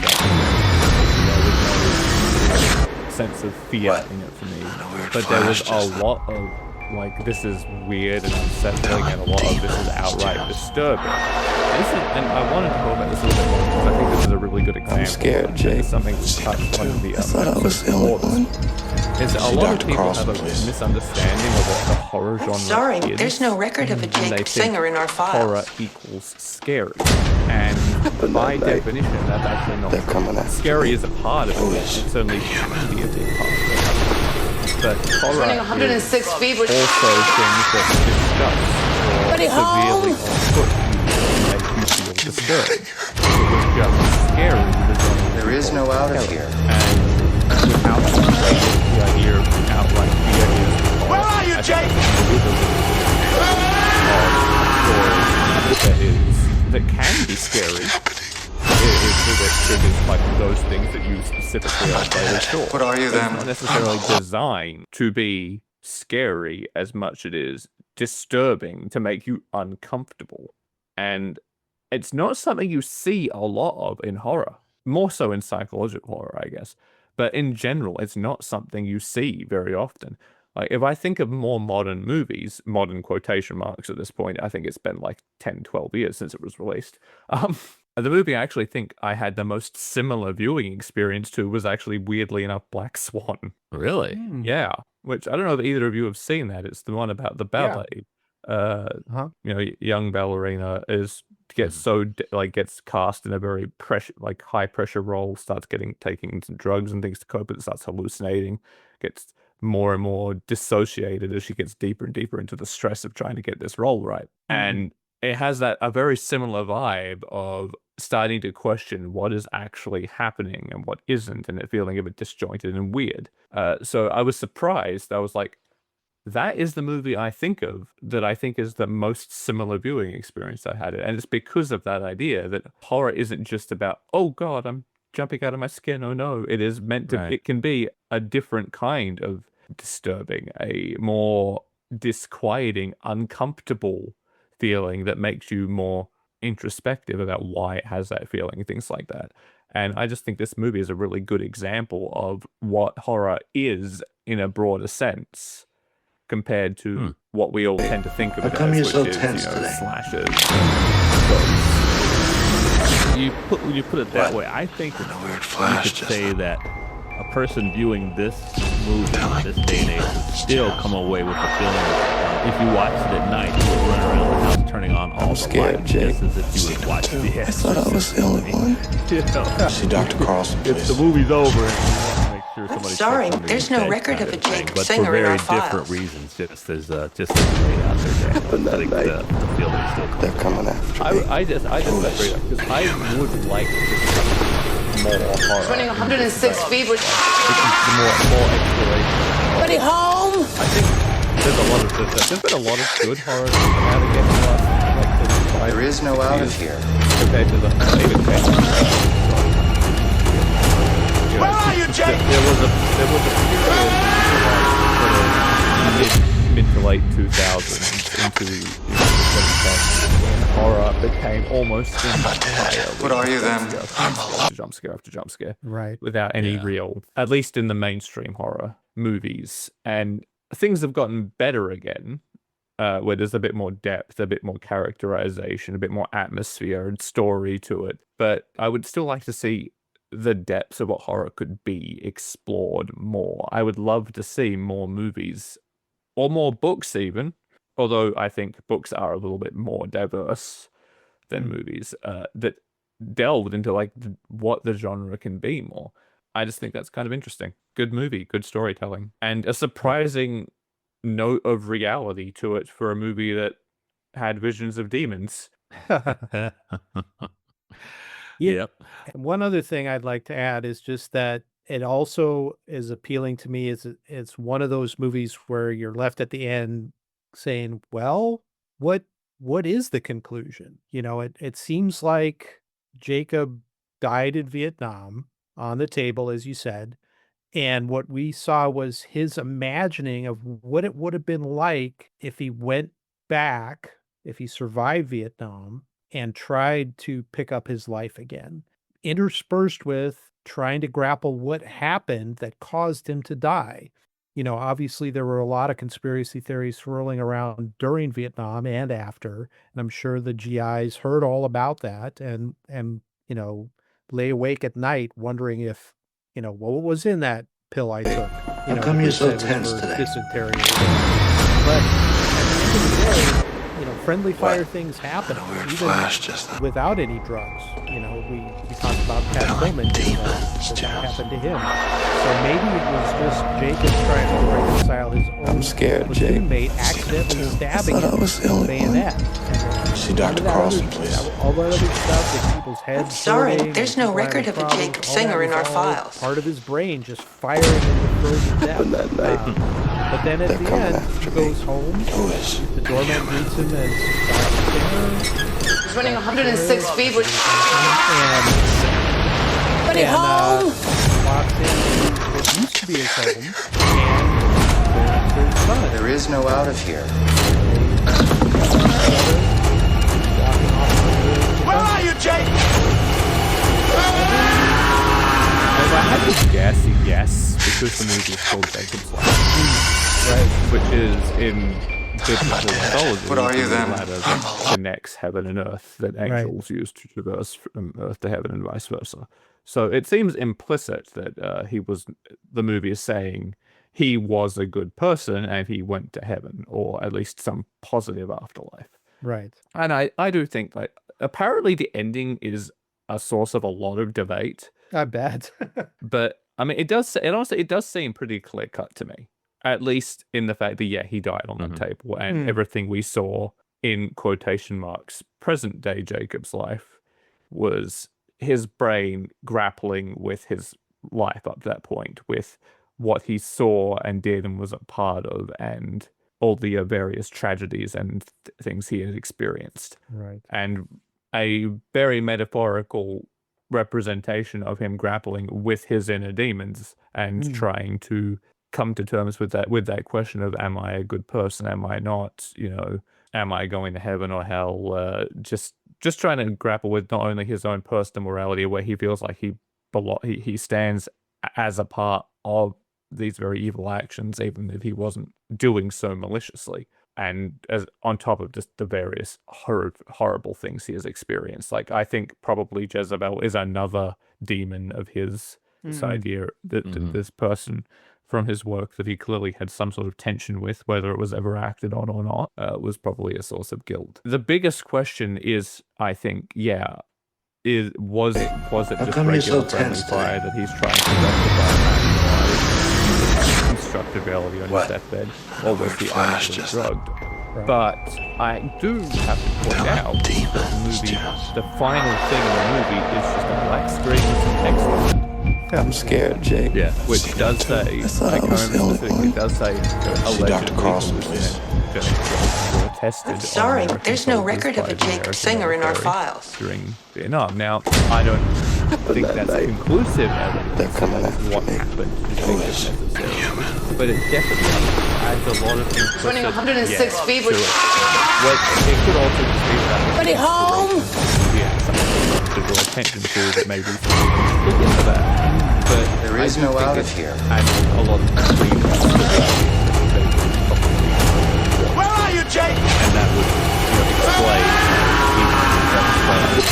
[SPEAKER 1] there was no sense of fear
[SPEAKER 4] What?
[SPEAKER 1] in it for me.
[SPEAKER 4] A weird
[SPEAKER 1] But there was
[SPEAKER 4] flash
[SPEAKER 1] a
[SPEAKER 4] just
[SPEAKER 1] lot of like, this is weird and unsettling, and a lot of this is outright disturbing. And I wanted to talk about this a little bit more because I think this is a really good example.
[SPEAKER 4] scared,
[SPEAKER 1] and
[SPEAKER 4] Jake.
[SPEAKER 1] It's something we touched on in the
[SPEAKER 4] I thought I was the only one.
[SPEAKER 1] Is a
[SPEAKER 4] See
[SPEAKER 1] lot of
[SPEAKER 4] Dr.
[SPEAKER 1] people
[SPEAKER 4] Carlson,
[SPEAKER 1] have a
[SPEAKER 4] please.
[SPEAKER 1] misunderstanding of what the horror genre
[SPEAKER 5] Sorry,
[SPEAKER 1] is.
[SPEAKER 5] there's no record of a
[SPEAKER 1] and they
[SPEAKER 5] Jake
[SPEAKER 1] think
[SPEAKER 5] Singer in our
[SPEAKER 1] horror
[SPEAKER 5] files.
[SPEAKER 1] equals scary. And
[SPEAKER 4] Happened
[SPEAKER 1] by
[SPEAKER 4] that night.
[SPEAKER 1] definition, that's actually not
[SPEAKER 4] They're
[SPEAKER 1] true.
[SPEAKER 4] coming after
[SPEAKER 1] Scary
[SPEAKER 4] me.
[SPEAKER 1] is a part of it.
[SPEAKER 4] Foolish.
[SPEAKER 1] It certainly can be a big part of it. But horror
[SPEAKER 5] Running
[SPEAKER 1] is
[SPEAKER 5] 106 feet, which
[SPEAKER 1] also things that discuss or
[SPEAKER 5] Buddy,
[SPEAKER 1] severely
[SPEAKER 5] home!
[SPEAKER 1] or put disturbing. If it was just scary, the genre
[SPEAKER 5] There is no out of here.
[SPEAKER 1] and without the idea of outright fear is
[SPEAKER 6] Where are you, Jake?
[SPEAKER 1] That can be scary. It triggers like those things that you specifically are playing sure.
[SPEAKER 5] What are you
[SPEAKER 1] It's
[SPEAKER 5] then?
[SPEAKER 1] not necessarily designed to be scary as much as it is disturbing to make you uncomfortable. And it's not something you see a lot of in horror, more so in psychological horror, I guess. But in general, it's not something you see very often. Like, if I think of more modern movies, modern quotation marks at this point, I think it's been like 10, 12 years since it was released. The movie I actually think I had the most similar viewing experience to was actually, weirdly enough, Black Swan.
[SPEAKER 2] Really?
[SPEAKER 1] Yeah, which I don't know if either of you have seen that. It's the one about the ballet. Young ballerina gets gets cast in a very high pressure role, starts taking some drugs and things to cope with it, starts hallucinating, gets more and more dissociated as she gets deeper and deeper into the stress of trying to get this role right. And it has a very similar vibe of starting to question what is actually happening and what isn't, and it feeling a bit disjointed and weird. So I was surprised. I was like, that is the movie I think of that I think is the most similar viewing experience I had. And it's because of that idea that horror isn't just about, oh God, I'm jumping out of my skin. Oh no. It is meant to, it can be a different kind of disturbing, a more disquieting, uncomfortable feeling that makes you more introspective about why it has that feeling and things like that. And I just think this movie is a really good example of what horror is in a broader sense compared to what we all tend to think of it
[SPEAKER 4] come
[SPEAKER 1] as,
[SPEAKER 4] you're
[SPEAKER 1] which
[SPEAKER 4] so
[SPEAKER 1] is,
[SPEAKER 4] tense today?
[SPEAKER 1] slashers.
[SPEAKER 2] When you put it that way, I think that
[SPEAKER 4] weird
[SPEAKER 2] you
[SPEAKER 4] flash
[SPEAKER 2] could
[SPEAKER 4] just
[SPEAKER 2] say that a person viewing this movie in this day and age would still come away with the feeling if you watched it at night, you would run around the house turning on all the
[SPEAKER 4] scared,
[SPEAKER 2] lights,
[SPEAKER 4] Jake.
[SPEAKER 2] just as if you would watch The
[SPEAKER 4] I thought I was the only one. See Dr. Carlson,
[SPEAKER 2] If
[SPEAKER 4] please.
[SPEAKER 2] the movie's over, and you want to make sure somebody
[SPEAKER 5] sorry,
[SPEAKER 2] checks under
[SPEAKER 5] there's
[SPEAKER 2] your
[SPEAKER 5] no
[SPEAKER 2] bed
[SPEAKER 5] record
[SPEAKER 2] kind
[SPEAKER 5] of a
[SPEAKER 2] thing,
[SPEAKER 5] Jake
[SPEAKER 2] but
[SPEAKER 5] singer
[SPEAKER 2] for
[SPEAKER 5] in
[SPEAKER 2] very
[SPEAKER 5] our
[SPEAKER 2] different
[SPEAKER 5] files.
[SPEAKER 2] reasons, just as way out there.
[SPEAKER 4] But that
[SPEAKER 2] I think
[SPEAKER 4] night,
[SPEAKER 2] the feeling still comes.
[SPEAKER 4] they're coming after me.
[SPEAKER 1] I just agree, because I would like to see more horror.
[SPEAKER 5] Running 106 speed was
[SPEAKER 1] More exploration.
[SPEAKER 5] Buddy home!
[SPEAKER 1] I think there's been a lot of good horror that come out again in the last like 5
[SPEAKER 5] There is no out of here.
[SPEAKER 1] compared to the even
[SPEAKER 6] Where are you, Jake?
[SPEAKER 1] there was a period mid to late 2000s into the 2010s when horror became almost entirely
[SPEAKER 5] What are you then?
[SPEAKER 1] jump scare after jump scare.
[SPEAKER 3] Right.
[SPEAKER 1] Without any real, at least in the mainstream horror movies. And things have gotten better again, where there's a bit more depth, a bit more characterization, a bit more atmosphere and story to it. But I would still like to see the depths of what horror could be explored more. I would love to see more movies, or more books even, although I think books are a little bit more diverse than movies, that delved into what the genre can be more. I just think that's kind of interesting. Good movie, good storytelling, and a surprising note of reality to it for a movie that had visions of demons.
[SPEAKER 2] Yep.
[SPEAKER 3] And one other thing I'd like to add is just that it also is appealing to me. It's one of those movies where you're left at the end saying, well, what is the conclusion? It seems like Jacob died in Vietnam on the table, as you said. And what we saw was his imagining of what it would have been like if he went back, if he survived Vietnam and tried to pick up his life again, interspersed with trying to grapple what happened that caused him to die. Obviously there were a lot of conspiracy theories swirling around during Vietnam and after, and I'm sure the GIs heard all about that and lay awake at night wondering if, what was in that pill I took.
[SPEAKER 4] How come you're so tense today?
[SPEAKER 3] Dysentery. But at the end of the day, friendly fire things happen,
[SPEAKER 4] A weird
[SPEAKER 3] even
[SPEAKER 4] flash just then.
[SPEAKER 3] without any drugs. You know, we talked about Pat Tillman, that happened to him. So maybe it was just Jacob trying to reconcile his own
[SPEAKER 4] scared,
[SPEAKER 3] platoon
[SPEAKER 4] Jake.
[SPEAKER 3] mate accidentally stabbing
[SPEAKER 4] thought I
[SPEAKER 3] him
[SPEAKER 4] was the
[SPEAKER 3] with a
[SPEAKER 4] only one.
[SPEAKER 3] bayonet.
[SPEAKER 4] See Dr. Carlson, please.
[SPEAKER 3] All that other stuff, like people's heads.
[SPEAKER 5] Sorry,
[SPEAKER 3] hurting,
[SPEAKER 5] there's
[SPEAKER 3] and
[SPEAKER 5] no
[SPEAKER 3] people having
[SPEAKER 5] record of a
[SPEAKER 3] problems,
[SPEAKER 5] Jacob
[SPEAKER 3] all that
[SPEAKER 5] Singer in
[SPEAKER 3] was
[SPEAKER 5] our
[SPEAKER 3] all
[SPEAKER 5] files.
[SPEAKER 3] Part of his brain just firing into frozen death.
[SPEAKER 4] Happened that night.
[SPEAKER 3] But then at
[SPEAKER 4] They're
[SPEAKER 3] the
[SPEAKER 4] coming
[SPEAKER 3] end,
[SPEAKER 4] after
[SPEAKER 3] he
[SPEAKER 4] me.
[SPEAKER 3] goes home.
[SPEAKER 4] Who is?
[SPEAKER 3] The doorman greets him as Dr. Singer.
[SPEAKER 5] He's running 106 feet with...
[SPEAKER 3] And
[SPEAKER 5] Buddy, home!
[SPEAKER 3] walks in to what used to be his home. And there's his son.
[SPEAKER 5] There is no out of here.
[SPEAKER 3] Walking off
[SPEAKER 6] Where are you, Jake?
[SPEAKER 1] If I had to guess, yes, because the movie is called Jacob's Ladder,
[SPEAKER 3] right.
[SPEAKER 1] which is in biblical mythology.
[SPEAKER 5] What are you
[SPEAKER 1] the
[SPEAKER 5] then?
[SPEAKER 1] ladder that connects heaven and earth that angels use to traverse from earth to heaven and vice versa. So it seems implicit that the movie is saying he was a good person and he went to heaven, or at least some positive afterlife.
[SPEAKER 3] Right.
[SPEAKER 1] And I do think that apparently the ending is a source of a lot of debate.
[SPEAKER 3] I bet.
[SPEAKER 1] But I mean, it does seem pretty clear cut to me, at least in the fact that he died on that table, and everything we saw in quotation marks present day Jacob's life was his brain grappling with his life up to that point, with what he saw and did and was a part of, and all the various tragedies and things he had experienced,
[SPEAKER 3] Right.
[SPEAKER 1] and a very metaphorical representation of him grappling with his inner demons and trying to come to terms with that question of, am I a good person, am I not, am I going to heaven or hell, just trying to grapple with not only his own personal morality, where he feels like he stands as a part of these very evil actions, even if he wasn't doing so maliciously, and as on top of just the various horrible things he has experienced. Like, I think probably Jezebel is another demon of his. This idea that this person from his work that he clearly had some sort of tension with, whether it was ever acted on or not, was probably a source of guilt. The biggest question is, I think, was it just
[SPEAKER 4] come you're so
[SPEAKER 1] regular friendly
[SPEAKER 4] tense
[SPEAKER 1] fire
[SPEAKER 4] today?
[SPEAKER 1] that he's trying to rectify constructive reality on his
[SPEAKER 4] What?
[SPEAKER 1] deathbed, or was he
[SPEAKER 4] Flash
[SPEAKER 1] actually
[SPEAKER 4] just
[SPEAKER 1] drugged? But I do have to point out that the movie, the final thing in the movie is just a black screen with some text on it.
[SPEAKER 4] I'm scared, Jake.
[SPEAKER 2] Yeah.
[SPEAKER 1] Which does say,
[SPEAKER 4] I thought I was the only one.
[SPEAKER 1] it does say,
[SPEAKER 4] See Dr. Carlson, please.
[SPEAKER 1] were tested.
[SPEAKER 5] Sorry,
[SPEAKER 1] on American
[SPEAKER 5] there's no
[SPEAKER 1] soldiers
[SPEAKER 5] record of
[SPEAKER 1] by
[SPEAKER 5] a
[SPEAKER 1] the
[SPEAKER 5] Jacob
[SPEAKER 1] American
[SPEAKER 5] Singer in our
[SPEAKER 1] military
[SPEAKER 5] files.
[SPEAKER 1] during Vietnam. Now, I don't think
[SPEAKER 4] that
[SPEAKER 1] that's
[SPEAKER 4] night.
[SPEAKER 1] conclusive evidence
[SPEAKER 4] They're coming
[SPEAKER 1] of what
[SPEAKER 4] after me.
[SPEAKER 1] happened to
[SPEAKER 4] Who
[SPEAKER 1] Jacob
[SPEAKER 4] is?
[SPEAKER 1] necessarily. But it definitely adds a lot of implicit
[SPEAKER 5] Running 106 feet
[SPEAKER 1] to
[SPEAKER 5] with...
[SPEAKER 1] it. Well, it could also just be that.
[SPEAKER 5] Buddy, home!
[SPEAKER 1] Yeah, something to draw attention to that maybe look into that. But
[SPEAKER 5] There is no out of here.
[SPEAKER 1] And a lot of freedom
[SPEAKER 6] Where are you, Jake?
[SPEAKER 1] and that would explain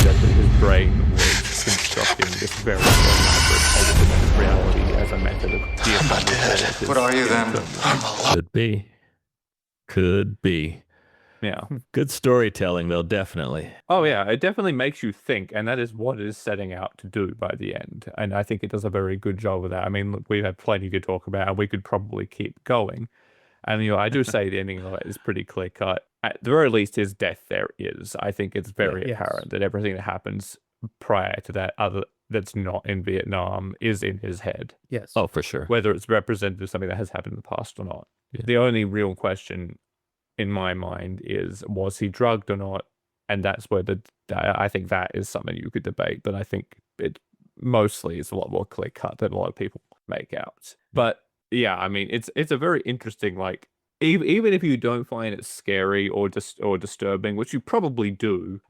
[SPEAKER 1] that his brain was constructing this very elaborate alternate reality as a method of deifying.
[SPEAKER 5] What are you then?
[SPEAKER 2] Could be. Could be.
[SPEAKER 1] Yeah.
[SPEAKER 2] Good storytelling, though, definitely.
[SPEAKER 1] Oh, yeah. It definitely makes you think, and that is what it is setting out to do by the end. And I think it does a very good job of that. I mean, look, we've had plenty to talk about, and we could probably keep going. And, I do say the ending of it is pretty clear cut. At the very least, his death there is. I think it's very
[SPEAKER 3] Yes.
[SPEAKER 1] apparent that everything that happens prior to that, that's not in Vietnam, is in his head.
[SPEAKER 3] Yes.
[SPEAKER 2] Oh, for sure.
[SPEAKER 1] Whether it's representative of something that has happened in the past or not.
[SPEAKER 2] Yeah.
[SPEAKER 1] The only real question in my mind is, was he drugged or not? And that's where I think that is something you could debate, but I think it mostly is a lot more clear cut than a lot of people make out. But yeah, I mean, it's a very interesting, like, even if you don't find it scary or disturbing, which you probably do.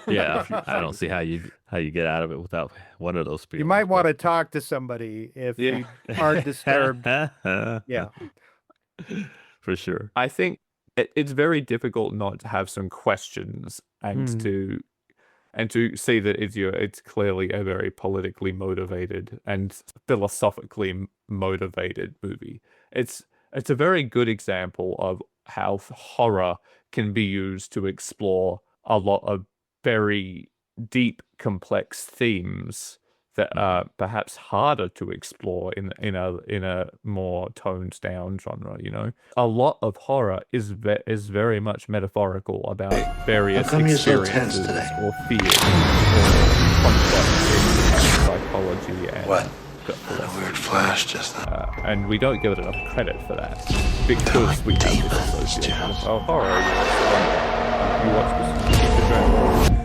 [SPEAKER 2] Yeah, I don't see how you get out of it without one of those people.
[SPEAKER 3] You might want to talk to somebody if you aren't disturbed. Yeah.
[SPEAKER 2] For sure.
[SPEAKER 1] I think it's very difficult not to have some questions and to see that it's clearly a very politically motivated and philosophically motivated movie. It's a very good example of how horror can be used to explore a lot of very deep, complex themes that are perhaps harder to explore in a more toned down genre. You know, a lot of horror is very much metaphorical about various
[SPEAKER 4] come you're so tense
[SPEAKER 1] experiences
[SPEAKER 4] today?
[SPEAKER 1] or fears or concepts in psychology and
[SPEAKER 4] What?
[SPEAKER 1] philosophy.
[SPEAKER 4] A weird flash just now.
[SPEAKER 1] And we don't give it enough credit for that because we have this association with horror. You watch this TV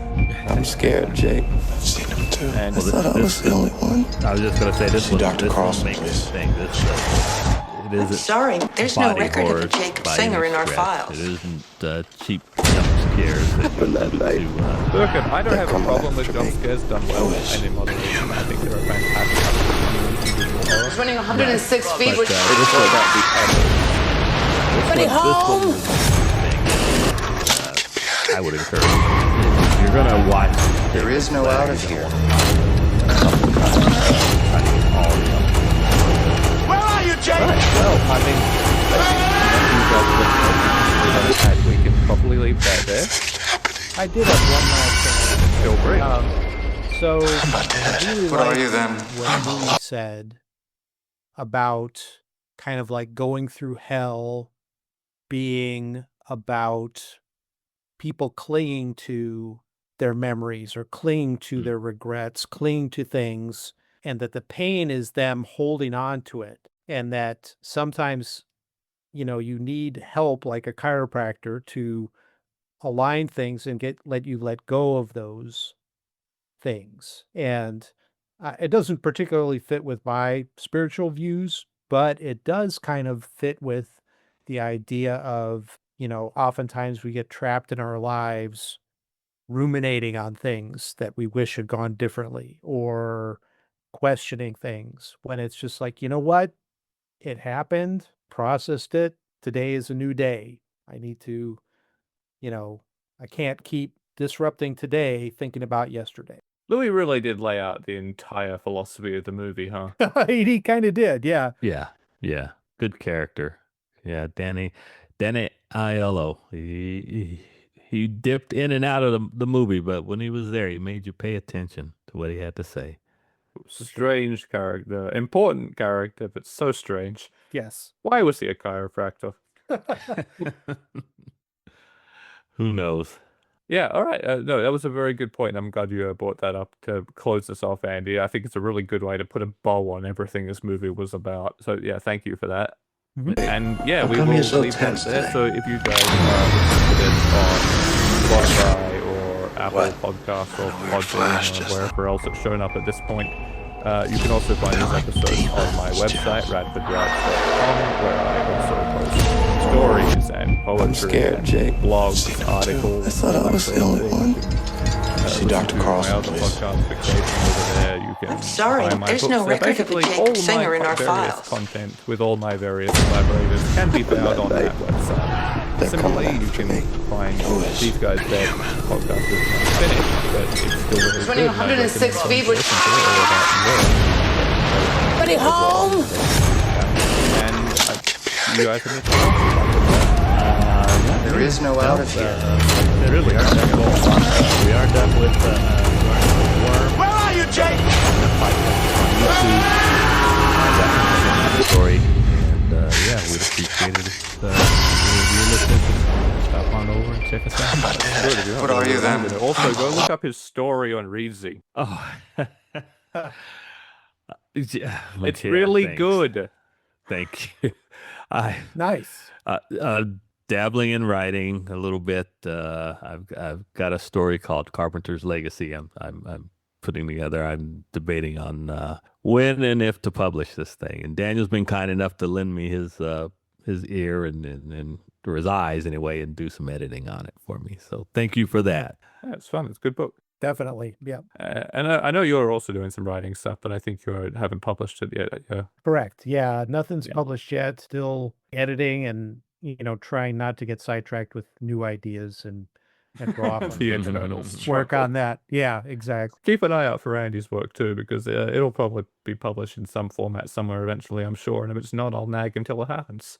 [SPEAKER 4] I'm scared, Jake. I've seen him too.
[SPEAKER 1] And
[SPEAKER 4] I thought I was the only one.
[SPEAKER 2] I was just gonna say this.
[SPEAKER 4] See Dr. Carlson,
[SPEAKER 2] makes
[SPEAKER 4] please.
[SPEAKER 2] this thing. It isn't.
[SPEAKER 5] Sorry, there's no
[SPEAKER 2] body
[SPEAKER 5] record of a
[SPEAKER 2] horror
[SPEAKER 5] Jacob
[SPEAKER 2] by
[SPEAKER 5] Singer
[SPEAKER 2] any
[SPEAKER 5] in our
[SPEAKER 2] stretch.
[SPEAKER 5] files.
[SPEAKER 2] It isn't cheap jump scares that you
[SPEAKER 4] Happened that
[SPEAKER 2] use
[SPEAKER 4] night.
[SPEAKER 2] to.
[SPEAKER 1] Look, I don't have a
[SPEAKER 4] come
[SPEAKER 1] problem
[SPEAKER 4] after
[SPEAKER 1] with jump
[SPEAKER 4] me.
[SPEAKER 1] scares done well
[SPEAKER 4] Always.
[SPEAKER 1] and in moderation. I think they're a fantastic horror.
[SPEAKER 5] Running 106 feet, which
[SPEAKER 2] This
[SPEAKER 1] What about the edit?
[SPEAKER 5] Buddy, home!
[SPEAKER 2] I would encourage you. If you're gonna watch.
[SPEAKER 5] There is no out of here.
[SPEAKER 6] Where are you, Jake?
[SPEAKER 1] Well, I mean, and we can probably leave that there.
[SPEAKER 3] I did have one last thing.
[SPEAKER 1] Feel free.
[SPEAKER 3] So I really
[SPEAKER 5] What are
[SPEAKER 3] liked
[SPEAKER 5] you then?
[SPEAKER 3] what Louis said about kind of like going through hell being about people clinging to their memories or clinging to their regrets, clinging to things, and that the pain is them holding on to it. And that sometimes, you know, you need help like a chiropractor to align things and let you let go of those things. And it doesn't particularly fit with my spiritual views, but it does kind of fit with the idea of, you know, oftentimes we get trapped in our lives ruminating on things that we wish had gone differently or questioning things when it's just like, you know what? It happened, processed it. Today is a new day. I need to, you know, I can't keep disrupting today thinking about yesterday.
[SPEAKER 1] Louis really did lay out the entire philosophy of the movie, huh?
[SPEAKER 3] He kind of did, yeah.
[SPEAKER 2] Yeah. Good character. Yeah, Danny Aiello. He dipped in and out of the movie, but when he was there, he made you pay attention to what he had to say.
[SPEAKER 1] Strange character, important character, but so strange.
[SPEAKER 3] Yes.
[SPEAKER 1] Why was he a chiropractor?
[SPEAKER 2] Who knows?
[SPEAKER 1] Yeah, all right. No, that was a very good point. I'm glad you brought that up to close this off, Andy. I think it's a really good way to put a bow on everything this movie was about. So, yeah, thank you for that.
[SPEAKER 3] Mhm.
[SPEAKER 1] And, yeah,
[SPEAKER 4] How
[SPEAKER 1] we
[SPEAKER 4] come
[SPEAKER 1] will
[SPEAKER 4] you're so
[SPEAKER 1] leave that
[SPEAKER 4] tense
[SPEAKER 1] there.
[SPEAKER 4] today?
[SPEAKER 1] So, if you guys listen to this on Spotify or Apple
[SPEAKER 4] What?
[SPEAKER 1] Podcasts or
[SPEAKER 4] A weird flash
[SPEAKER 1] Podbean or
[SPEAKER 4] just
[SPEAKER 1] wherever else it's shown up at this point, you can also find these episodes on my website, radfordroutes.com, where I also post stories and poetry
[SPEAKER 4] I'm scared,
[SPEAKER 1] and
[SPEAKER 4] Jake.
[SPEAKER 1] blogs,
[SPEAKER 4] Seen him too.
[SPEAKER 1] articles.
[SPEAKER 4] I thought I was the only one. See Dr. Carlson, please.
[SPEAKER 1] Podcast fixation over there. You can
[SPEAKER 5] I'm sorry,
[SPEAKER 1] find my
[SPEAKER 5] there's
[SPEAKER 1] books
[SPEAKER 5] no
[SPEAKER 1] there.
[SPEAKER 5] record of a
[SPEAKER 1] Basically,
[SPEAKER 5] Jake
[SPEAKER 1] all
[SPEAKER 5] Singer
[SPEAKER 1] my
[SPEAKER 5] in our
[SPEAKER 1] various
[SPEAKER 5] files.
[SPEAKER 1] content with all my various collaborators can be found on that website.
[SPEAKER 4] They're
[SPEAKER 1] Similarly,
[SPEAKER 4] coming
[SPEAKER 1] you
[SPEAKER 4] after
[SPEAKER 1] can
[SPEAKER 4] me.
[SPEAKER 1] find
[SPEAKER 4] Always.
[SPEAKER 1] these guys' dead podcast is not finished, but it's still really
[SPEAKER 5] Running
[SPEAKER 1] good. and I
[SPEAKER 5] 106
[SPEAKER 1] recommend
[SPEAKER 5] feet,
[SPEAKER 1] you
[SPEAKER 5] which-
[SPEAKER 1] listen to it all about more.
[SPEAKER 5] Buddy, home!
[SPEAKER 1] And you guys have any thoughts?
[SPEAKER 5] There is no out of here.
[SPEAKER 2] Really, we are done with Worm.
[SPEAKER 6] Where are you, Jake?
[SPEAKER 2] Story. And yeah, we'd appreciate it if you're listening. Stop on over and check us out.
[SPEAKER 1] Good, if you're not
[SPEAKER 5] What are you
[SPEAKER 1] remember
[SPEAKER 5] then?
[SPEAKER 1] it. Also, go look up his story on Reedsy.
[SPEAKER 2] Oh, yeah,
[SPEAKER 1] It's
[SPEAKER 2] yeah,
[SPEAKER 1] really
[SPEAKER 2] thanks.
[SPEAKER 1] good.
[SPEAKER 2] Thank you. I
[SPEAKER 3] Nice.
[SPEAKER 2] dabbling in writing a little bit. I've got a story called Carpenter's Legacy. I'm putting together. I'm debating on when and if to publish this thing. And Daniel's been kind enough to lend me his ear and or his eyes anyway, and do some editing on it for me. So thank you for that.
[SPEAKER 1] Yeah, it's fun. It's a good book.
[SPEAKER 3] Definitely. Yeah.
[SPEAKER 1] And I know you're also doing some writing stuff, but I think you haven't published it yet. Yeah.
[SPEAKER 3] Correct. Yeah. Nothing's
[SPEAKER 1] Yeah.
[SPEAKER 3] published yet. Still editing and, you know, trying not to get sidetracked with new ideas and go off
[SPEAKER 1] The
[SPEAKER 3] and
[SPEAKER 1] internal
[SPEAKER 3] work
[SPEAKER 1] struggle.
[SPEAKER 3] on that. Yeah, exactly.
[SPEAKER 1] Keep an eye out for Andy's work too, because it'll probably be published in some format somewhere eventually, I'm sure. And if it's not, I'll nag until it happens.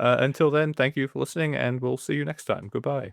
[SPEAKER 1] Until then, thank you for listening, and we'll see you next time. Goodbye.